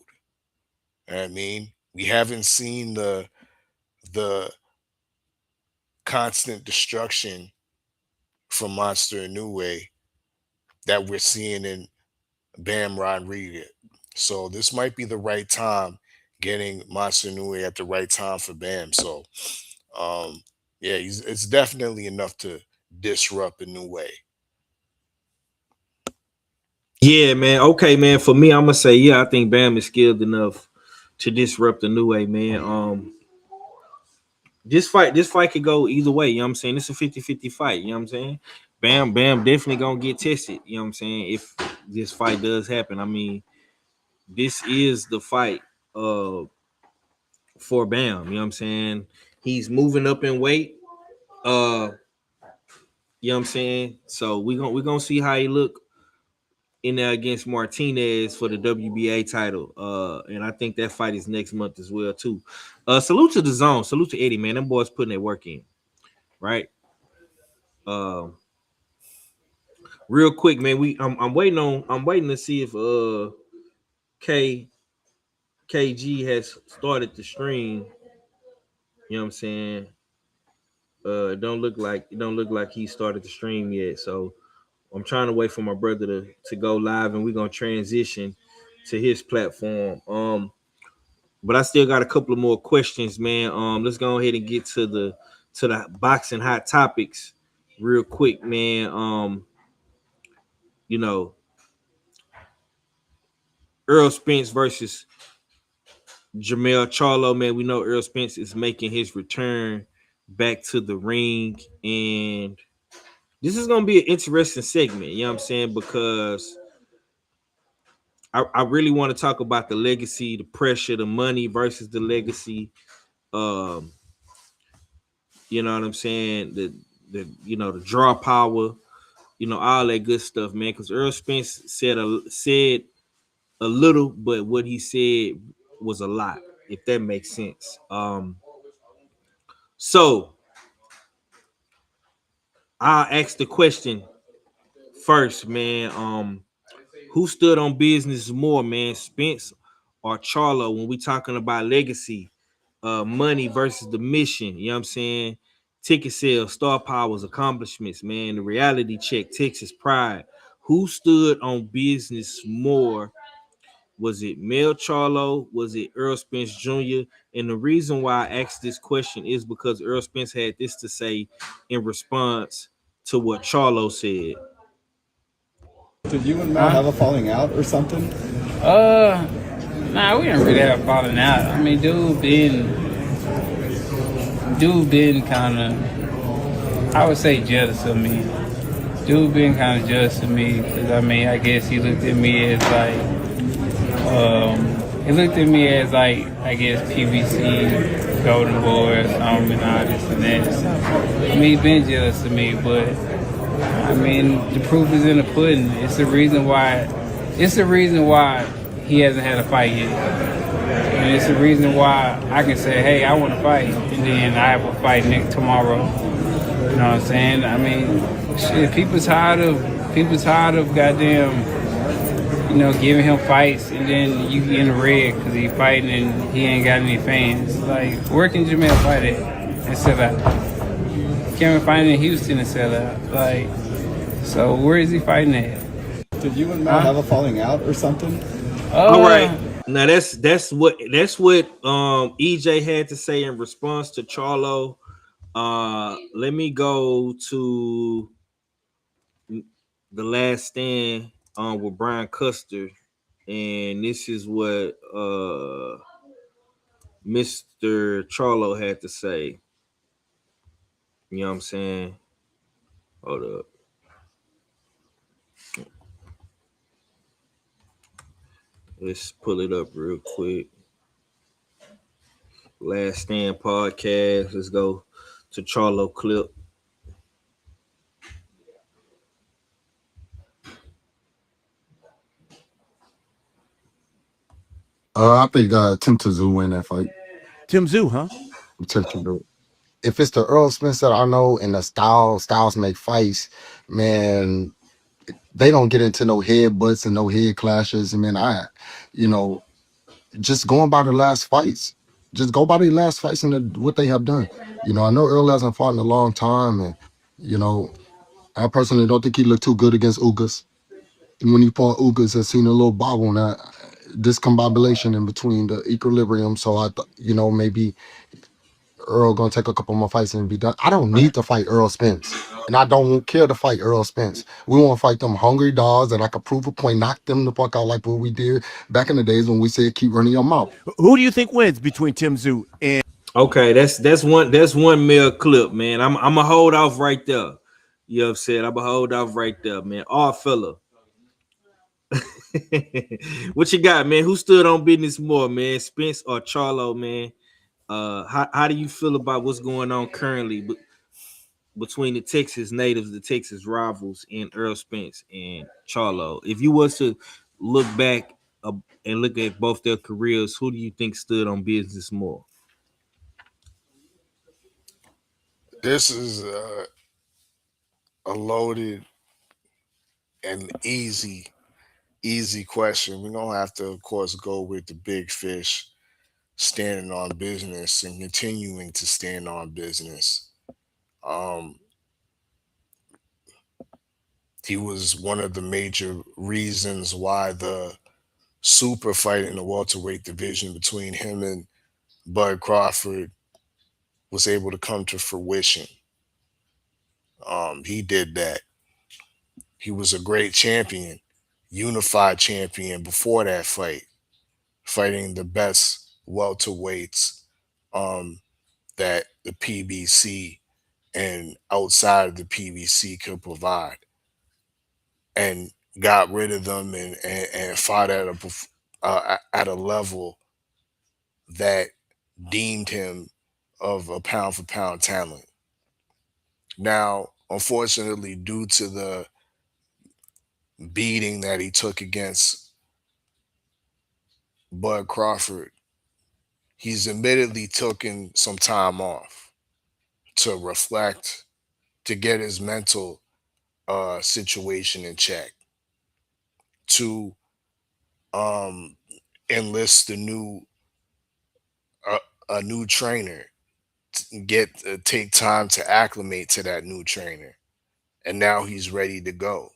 I mean, we haven't seen the constant destruction from Monster Inoue that we're seeing in Bam Rodriguez. So this might be the right time, getting Monster Inoue at the right time for Bam. So yeah, it's definitely enough to disrupt Inoue. Yeah, man. Okay, man. For me, I'm gonna say, yeah, I think Bam is skilled enough to disrupt Inoue, man. This fight could go either way, you know what I'm saying? It's a 50-50 fight, you know what I'm saying? Bam definitely gonna get tested, you know what I'm saying, if this fight does happen. I mean, this is the fight for Bam, you know what I'm saying? He's moving up in weight. You know what I'm saying? So we're gonna see how he look in there against Martinez for the WBA title. And I think that fight is next month as well, too. Salute to the Zone. Salute to Eddie, man. Them boys putting their work in. Right? Real quick, man. I'm waiting to see if KG has started the stream. You know what I'm saying? It don't look like he started the stream yet. So I'm trying to wait for my brother to go live, and we're gonna transition to his platform. But I still got a couple of more questions, man. Let's go ahead and get to the boxing hot topics real quick, man. You know, Earl Spence versus Jermell Charlo, man. We know Earl Spence is making his return back to the ring, and this is gonna be an interesting segment, you know what I'm saying? Because I really want to talk about the legacy, the pressure, the money versus the legacy. You know what I'm saying? The the draw power, all that good stuff, man. Because Earl Spence said a little, but what he said was a lot, if that makes sense. So I'll ask the question first, man. Who stood on business more, man, Spence or Charlo, when we talking about legacy, money versus the mission? You know what I'm saying? Ticket sales, star powers, accomplishments, man. The reality check, Texas pride. Who stood on business more? Was it Mel Charlo? Was it Earl Spence Jr.? And the reason why I asked this question is because Earl Spence had this to say in response to what Charlo said. Did you and Mel have a falling out or something? Nah, we didn't really have a falling out. I mean, dude been kind of I would say jealous of me. Dude been kind of jealous of me because I guess he looked at me as like, I guess PBC, Golden Boy or something and all this and that. So, he's been jealous of me, but the proof is in the pudding. It's the reason why he hasn't had a fight yet. And it's the reason why I can say, hey, I want to fight, and then I have a fight tomorrow. You know what I'm saying? Shit, people tired of goddamn, giving him fights, and then you in the red because he fighting and he ain't got any fans. Like, where can Jamel fight at and sell out? Can't fight in Houston and sell out. Like, so where is he fighting at? Did you and Matt have a falling out or something? All right. Now that's what EJ had to say in response to Charlo. Let me go to The Last Stand with Brian Custer, and this is what Mr. Charlo had to say. You know what I'm saying? Hold up. Let's pull it up real quick. Last Stand podcast. Let's go to Charlo clip. I think Tim Tszyu win that fight. Tim Tszyu, huh? If it's the Earl Spence that I know and the styles make fights, man, they don't get into no head butts and no head clashes. And man, just going by the last fights, just go by the last fights and what they have done. I know Earl hasn't fought in a long time, and I personally don't think he looked too good against Ugas. And when he fought Ugas, I seen a little bobble, that discombobulation in between the equilibrium. So I thought, maybe Earl gonna take a couple more fights and be done. I don't need to fight Earl Spence, and I don't care to fight Earl Spence. We want to fight them hungry dogs that I could prove a point, knock them the fuck out like what we did back in the days when we said keep running your mouth. Who do you think wins between Tim Tszyu and? Okay, that's one male clip, man. I'm gonna hold off right there. You know what I'm saying? I'm gonna hold off right there, man. All fella. What you got, man? Who stood on business more, man? Spence or Charlo, man? How do you feel about what's going on currently between the Texas natives, the Texas rivals, and Earl Spence and Charlo? If you was to look back and look at both their careers, who do you think stood on business more? This is a loaded and easy question. We're gonna have to, of course, go with the big fish standing on business and continuing to stand on business. He was one of the major reasons why the super fight in the welterweight division between him and Bud Crawford was able to come to fruition. He did that. He was a great champion, unified champion before that fight, fighting the best welterweights that the PBC and outside of the PBC could provide, and got rid of them and fought at a level that deemed him of a pound for pound talent. Now, unfortunately, due to the beating that he took against Bud Crawford, he's admittedly taken some time off to reflect, to get his mental situation in check, to enlist a new trainer, take time to acclimate to that new trainer, and now he's ready to go,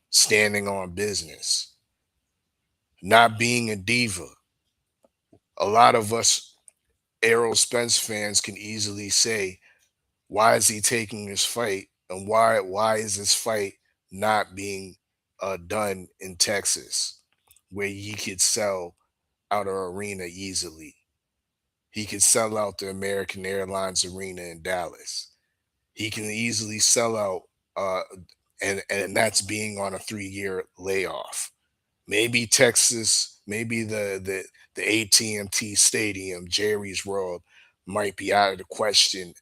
standing on business, not being a diva. A lot of us Errol Spence fans can easily say, why is he taking this fight, and why is this fight not being done in Texas, where he could sell out an arena easily? He could sell out the American Airlines Arena in Dallas. he can easily sell out, and that's being on a 3-year layoff. Maybe Texas, maybe the AT&T Stadium, Jerry's World, might be out of the question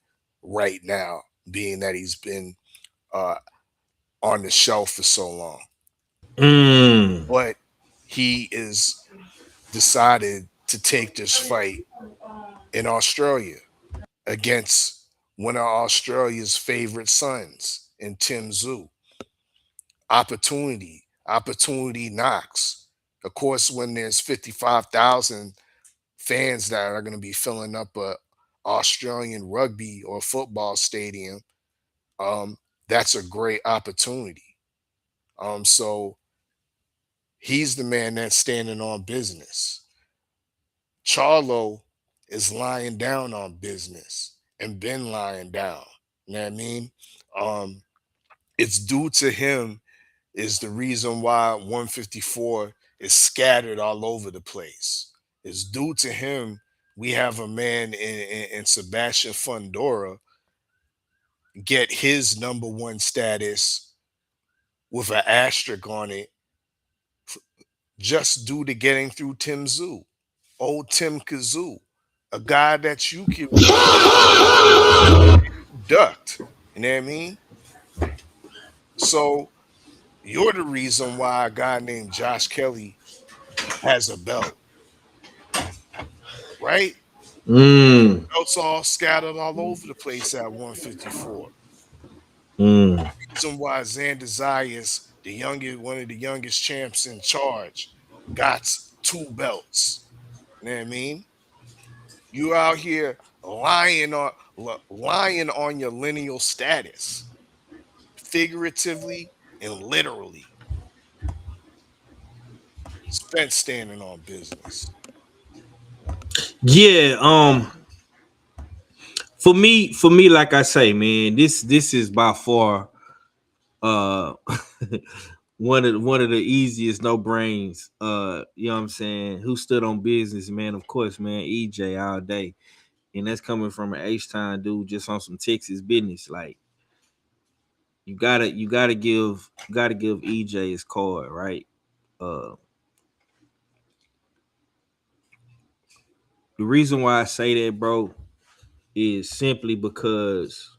right now, being that he's been uh, on the shelf for so long. But he is decided to take this fight in Australia against one of Australia's favorite sons in Tim Tszyu. Opportunity knocks. Of course, when there's 55,000 fans that are going to be filling up a Australian rugby or football stadium, that's a great opportunity. So he's the man that's standing on business. Charlo is lying down on business and been lying down. You know what I mean? It's due to him is the reason why 154 is scattered all over the place. It's due to him. We have a man in Sebastian Fundora get his number one status with an asterisk on it just due to getting through Tim Tszyu, old Tim Kazoo, a guy that you can ducked. You know what I mean? So you're the reason why a guy named Josh Kelly has a belt, right? Belts all scattered all over the place at 154. Reason why Xander Zayas, one of the youngest champs in charge, got 2 belts. You know what I mean? You out here lying on your lineal status, figuratively and literally. Spence standing on business. Yeah, for me, like I say, man, this is by far one of the easiest no brains. You know what I'm saying? Who stood on business, man? Of course, man, EJ all day. And that's coming from an H-Town dude just on some Texas business. Like, you gotta give EJ his card, right? The reason why I say that, bro, is simply because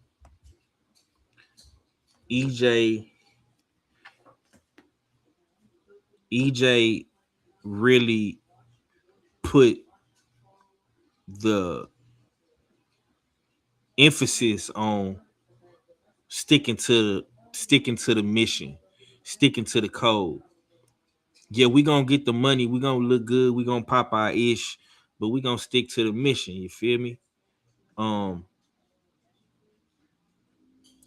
EJ really put the emphasis on sticking to the mission, sticking to the code. Yeah, we gonna get the money, we gonna look good, we gonna pop our ish, but we gonna stick to the mission. You feel me? And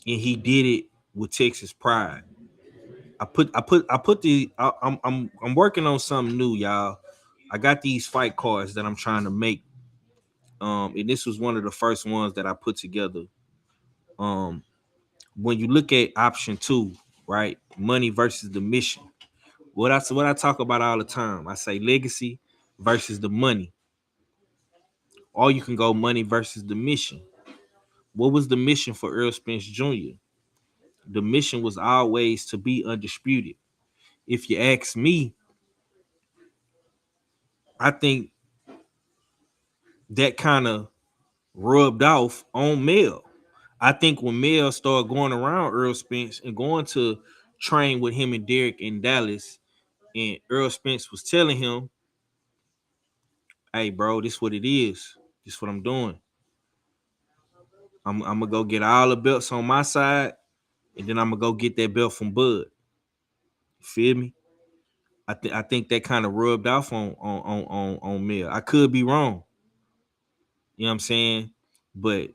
he did it with Texas pride. I'm working on something new, y'all. I got these fight cards that I'm trying to make. And this was one of the first ones that I put together. When you look at option 2, right? Money versus the mission. What I talk about all the time. I say legacy versus the money. Or you can go money versus the mission. What was the mission for Earl Spence Jr.? The mission was always to be undisputed. If you ask me, I think that kind of rubbed off on Mel. I think when Mel started going around Earl Spence and going to train with him and Derek in Dallas, and Earl Spence was telling him, hey, bro, this what it is. This what I'm doing. I'm gonna go get all the belts on my side, and then I'm gonna go get that belt from Bud. Feel me? I think that kind of rubbed off on Mel. I could be wrong. You know what I'm saying? But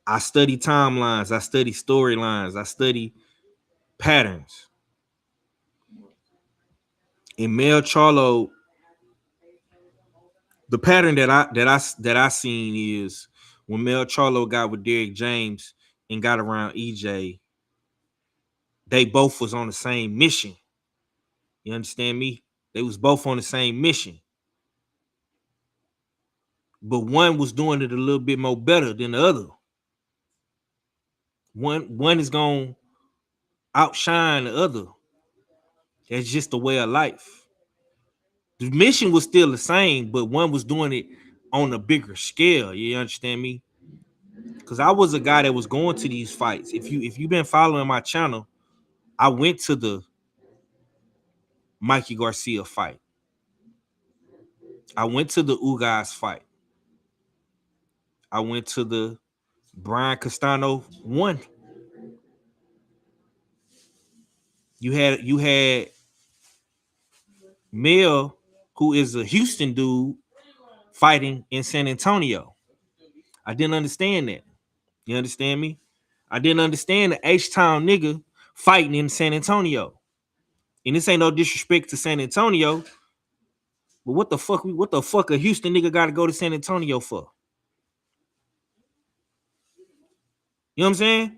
I study timelines, I study storylines, I study patterns. In Mel Charlo, the pattern that I seen is when Mel Charlo got with Derek James and got around EJ, they both was on the same mission. You understand me? They was both on the same mission. But one was doing it a little bit more better than the other. One is gonna outshine the other. That's just the way of life. The mission was still the same, but one was doing it on a bigger scale. You understand me? Because I was a guy that was going to these fights. If you've been following my channel, I went to the Mikey Garcia fight. I went to the Ugas fight. I went to the Brian Castano one. You had Mel, who is a Houston dude, fighting in San Antonio. I didn't understand that. You understand me? I didn't understand the H-Town nigga fighting in San Antonio. And this ain't no disrespect to San Antonio, but what the fuck a Houston nigga got to go to San Antonio for? You know what I'm saying?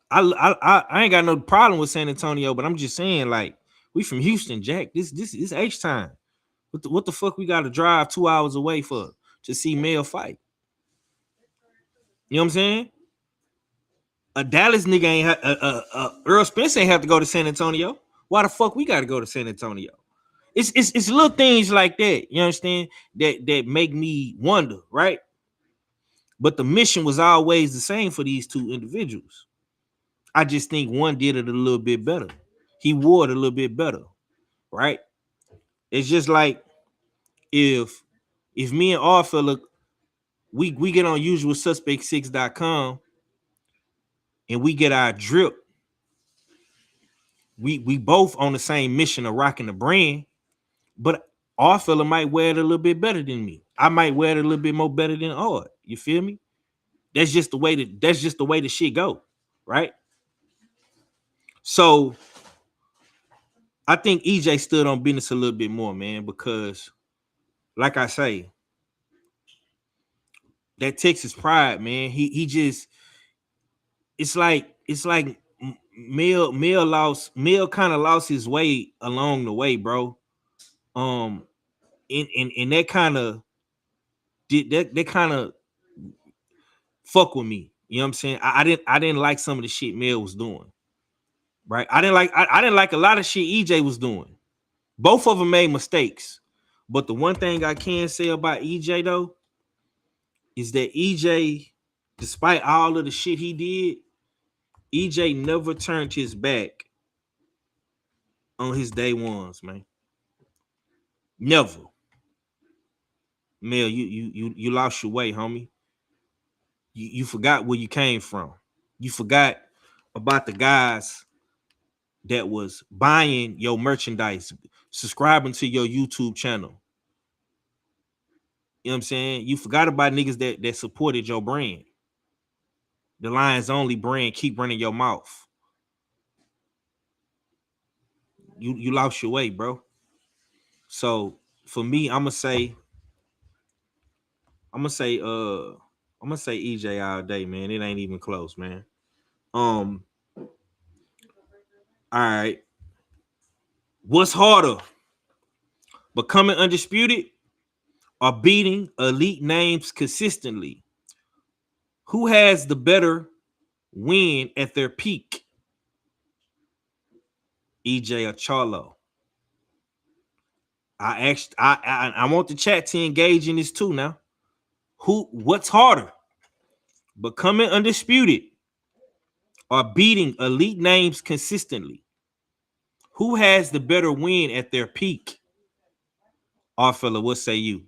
I ain't got no problem with San Antonio, but I'm just saying, like, we from Houston, Jack. This is H-Time. What the fuck we got to drive 2 hours away for to see Mel fight? You know what I'm saying? A Dallas nigga ain't Earl Spence ain't have to go to San Antonio. Why the fuck we got to go to San Antonio? It's little things like that. You understand? That make me wonder, right? But the mission was always the same for these two individuals. I just think one did it a little bit better. He wore it a little bit better, right? It's just like if me and R fella, we get on usualsuspect6.com and we get our drip. We both on the same mission of rocking the brand, but R fella might wear it a little bit better than me. I might wear it a little bit more better than R. You feel me? That's just the way the shit go, right? So I think EJ stood on business a little bit more, man, because like I say, that Texas pride, man, he just it's like Mel kind of lost his way along the way, bro. And that kind of did that kind of fuck with me. You know what I'm saying? I didn't like some of the shit Mel was doing. Right? I didn't like a lot of shit EJ was doing. Both of them made mistakes. But the one thing I can say about EJ though is that EJ, despite all of the shit he did, EJ never turned his back on his day ones, man. Never. Mel, you lost your way, homie. You forgot where you came from. You forgot about the guys that was buying your merchandise, subscribing to your YouTube channel. You know what I'm saying? You forgot about niggas that supported your brand. The Lions Only brand, keep running your mouth. You lost your way, bro. So for me, I'm gonna say EJ all day, man. It ain't even close, man. All right. What's harder? Becoming undisputed or beating elite names consistently? Who has the better win at their peak? EJ or Charlo? I want the chat to engage in this too now. What's harder? Becoming undisputed or beating elite names consistently? Who has the better win at their peak? Our fella, what say you?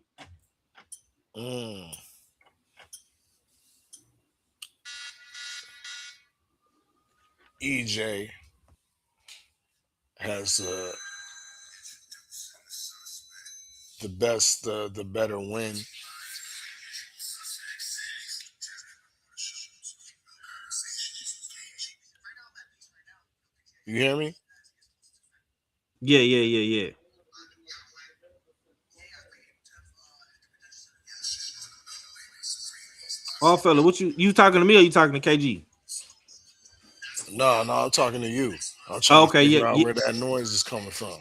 EJ has the better win. You hear me? Yeah. Oh, fella, what you talking to me or you talking to KG? No, I'm talking to you. I'm trying to figure out where that noise is coming from.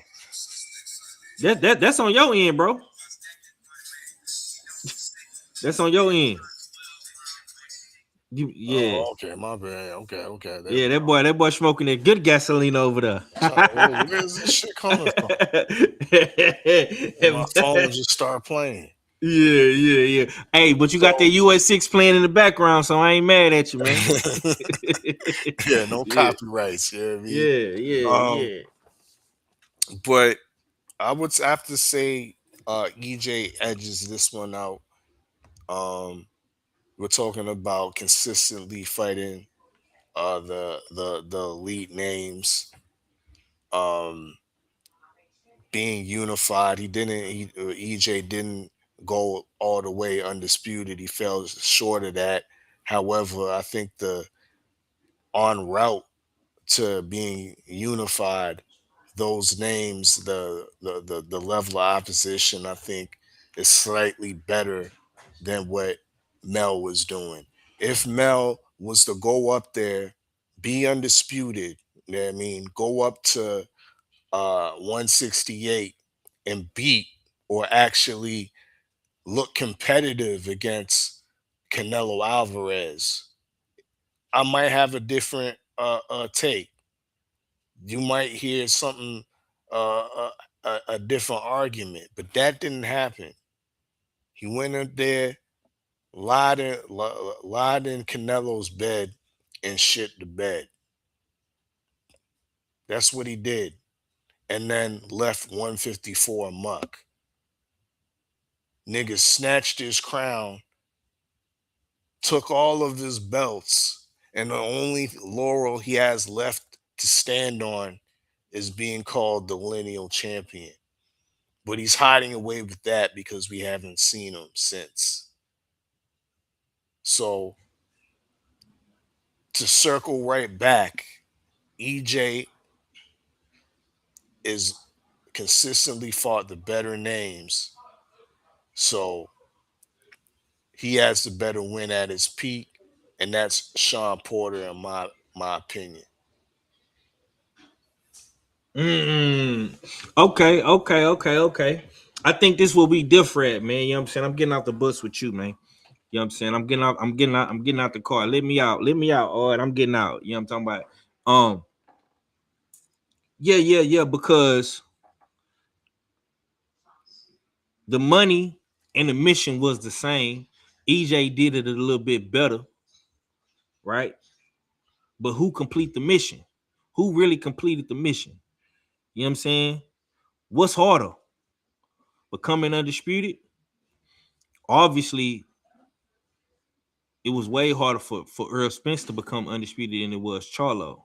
That's on your end, bro. That's on your end. Yeah. Oh, okay, my bad. Okay. There Yeah, we go. that boy smoking that good gasoline over there. Where's this shit coming from? And my phone just started playing. Yeah. Hey, but you got So that US6 playing in the background, so I ain't mad at you, man. yeah, no Yeah. copyrights. You know what I mean? Yeah. But I would have to say EJ edges this one out. Um, we're talking about consistently fighting the elite names. Um, being unified. EJ didn't go all the way undisputed. He fell short of that. However, I think the en route to being unified, those names, the level of opposition, I think is slightly better than what Mel was doing. If Mel was to go up there, be undisputed, you know what I mean, go up to 168 and beat or actually look competitive against Canelo Alvarez, I might have a different take. You might hear something, a different argument, but that didn't happen. He went up there, lied in Canelo's bed, and shit the bed. That's what he did, and then left 154 muck. Niggas snatched his crown, took all of his belts, and the only laurel he has left to stand on is being called the lineal champion. But he's hiding away with that because we haven't seen him since. So to circle right back, EJ is consistently fought the better names. So he has the better win at his peak, and that's Sean Porter in my opinion. Okay. I think this will be different, man. You know what I'm saying? I'm getting out the bus with you, man. You know what I'm saying? I'm getting out the car. Let me out. All right, I'm getting out. You know what I'm talking about? Yeah, because the money and the mission was the same. EJ did it a little bit better, right? But who complete the mission? Who really completed the mission? You know what I'm saying? What's harder? Becoming undisputed? Obviously, it was way harder for Earl Spence to become undisputed than it was Charlo,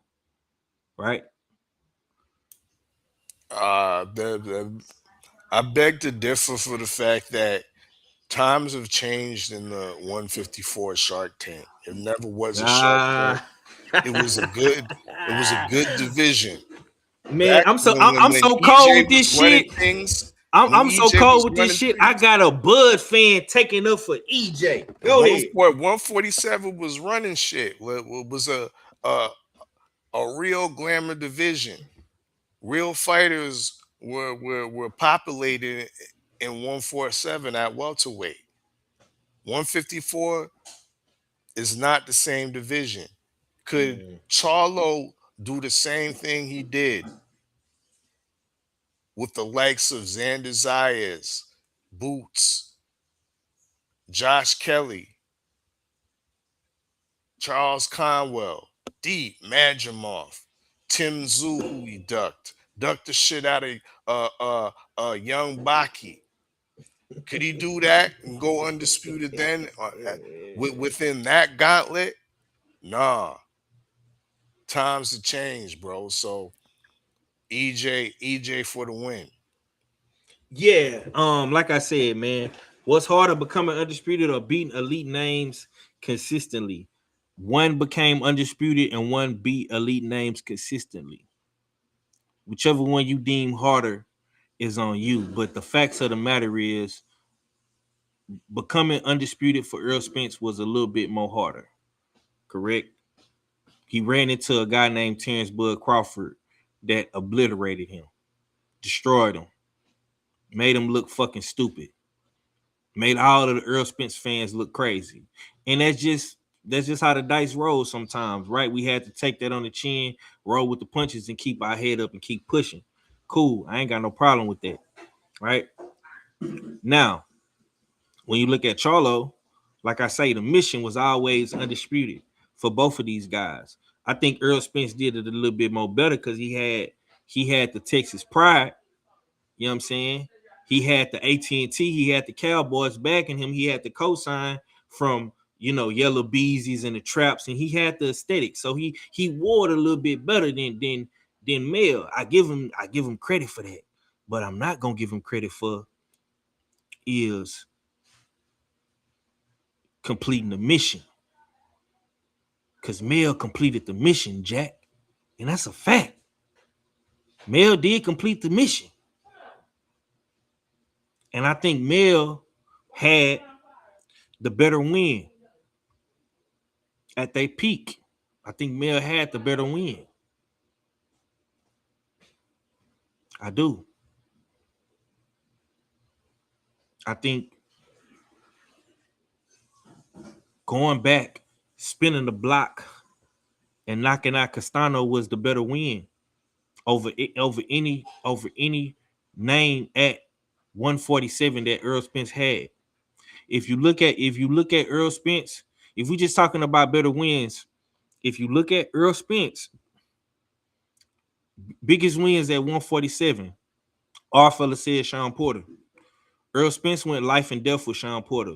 right? I beg to differ for the fact that times have changed in the 154 Shark Tank. It never was a Shark Tank. It was a good division. Man, Back I'm so when cold EJ with this was running shit. things, when I'm so EJ cold was with this running shit. I things, got a Bud fan taking up for EJ. Go ahead. 147 was running shit. Was a real glamour division. Real fighters were populated in 147 at welterweight. 154 is not the same division. Could Charlo do the same thing he did with the likes of Xander Zayas, Boots, Josh Kelly, Charles Conwell, Deep, Madrimov, Tim Zoo, who he ducked the shit out of young Baki. Could he do that and go undisputed then within that gauntlet? Nah. Times have changed, bro. So EJ for the win. Yeah, like I said, man, what's harder, becoming undisputed or beating elite names consistently? One became undisputed and one beat elite names consistently. Whichever one you deem harder is on you. But the facts of the matter is, becoming undisputed for Earl Spence was a little bit more harder. Correct? He ran into a guy named Terrence Bud Crawford that obliterated him, destroyed him, made him look fucking stupid, made all of the Earl Spence fans look crazy. And that's just That's just how the dice roll sometimes, right? We had to take that on the chin, roll with the punches, and keep our head up and keep pushing. Cool. I ain't got no problem with that, right? Now, when you look at Charlo, like I say, the mission was always undisputed for both of these guys. I think Earl Spence did it a little bit more better because he had the Texas pride. You know what I'm saying? He had the AT&T, he had the Cowboys backing him, he had the cosign from Yellow Beezies and the Traps, and he had the aesthetic. So he wore it a little bit better than Mel. I give him credit for that, but I'm not gonna give him credit for is completing the mission. Because Mel completed the mission, Jack. And that's a fact. Mel did complete the mission. And I think Mel had the better win at their peak. I think Mel had the better win. I do. I think going back, spinning the block, and knocking out Castano was the better win over any name at 147 that Earl Spence had. If you look at Earl Spence, if we're just talking about better wins, if you look at Earl Spence, biggest wins at 147, our fella said Sean Porter. Earl Spence went life and death with Sean Porter.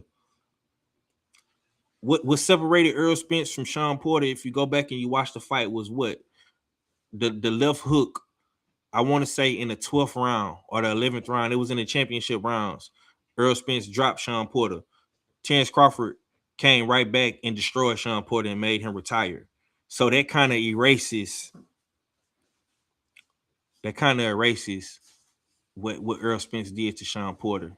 What separated Earl Spence from Sean Porter, if you go back and you watch the fight, was what? The left hook, I want to say in the 12th round or the 11th round. It was in the championship rounds. Earl Spence dropped Sean Porter. Terrence Crawford came right back and destroyed Sean Porter and made him retire. So that kind of erases what Earl Spence did to Sean Porter.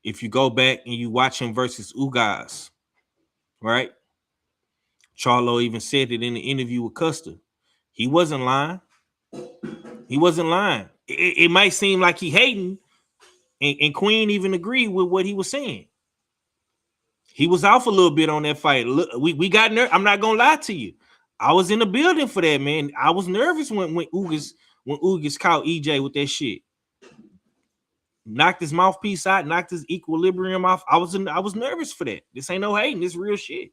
If you go back and you watch him versus Ugas, right? Charlo even said it in the interview with Custer. He wasn't lying. He wasn't lying. It might seem like he hating, and Queen even agreed with what he was saying. He was off a little bit on that fight. Look, we got nervous. I'm not gonna lie to you. I was in the building for that, man. I was nervous when Ugas caught EJ with that shit. Knocked his mouthpiece out, knocked his equilibrium off. I was nervous for that. This ain't no hating. This real shit.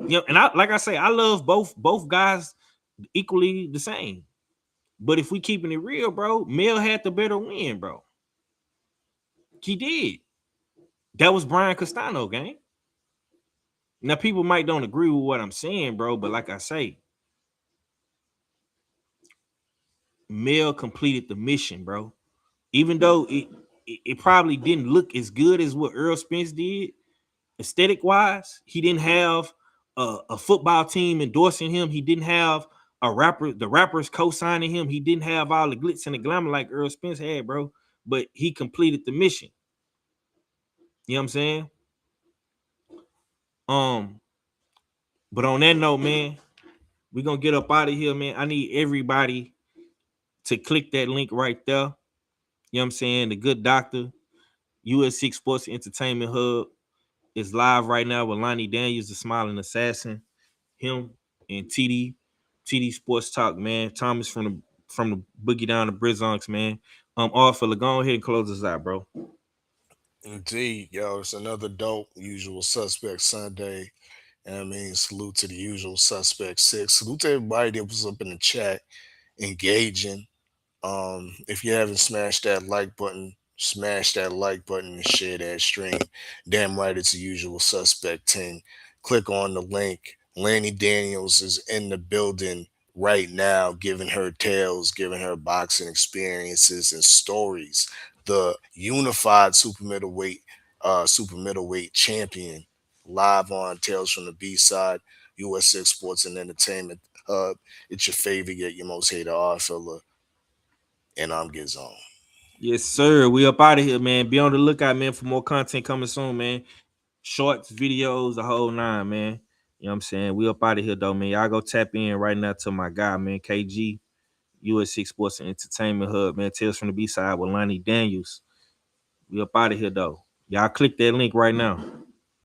And like I say, I love both guys equally the same. But if we keeping it real, bro, Mel had the better win, bro. He did. That was Brian Castano, gang. Now, people might don't agree with what I'm saying, bro, but like I say, Mel completed the mission, bro. Even though it probably didn't look as good as what Earl Spence did, aesthetic-wise, he didn't have a football team endorsing him. He didn't have the rappers co-signing him. He didn't have all the glitz and the glamour like Earl Spence had, bro. But he completed the mission. You know what I'm saying? But on that note, man, we're gonna get up out of here, man. I need everybody to click that link right there. You know what I'm saying? The Good Doctor, US6 Sports Entertainment Hub is live right now with Lonnie Daniels, the Smiling Assassin, him and TD Sports Talk, man. Thomas from the Boogie Down to Brizonks, man. Fella, go ahead and close us out, bro. Indeed, yo, it's another dope Usual Suspect Sunday. And I mean, salute to the Usual Suspect 6. Salute to everybody that was up in the chat engaging. If you haven't smashed that like button, smash that like button and share that stream. Damn right, it's the Usual Suspect 10. Click on the link. Lanny Daniels is in the building right now, giving her tales, giving her boxing experiences and stories. The unified super middleweight champion, live on Tales from the B-Side, US6 Sports and Entertainment Hub. It's your favorite, yet your most hated R fella. And I'm Gizon. Yes, sir. We up out of here, man. Be on the lookout, man, for more content coming soon, man. Shorts, videos, the whole nine, man. You know what I'm saying? We up out of here, though, man. Y'all go tap in right now to my guy, man, KG, US6 Sports and Entertainment Hub, man. Tales from the B-Side with Lonnie Daniels. We up out of here, though. Y'all click that link right now.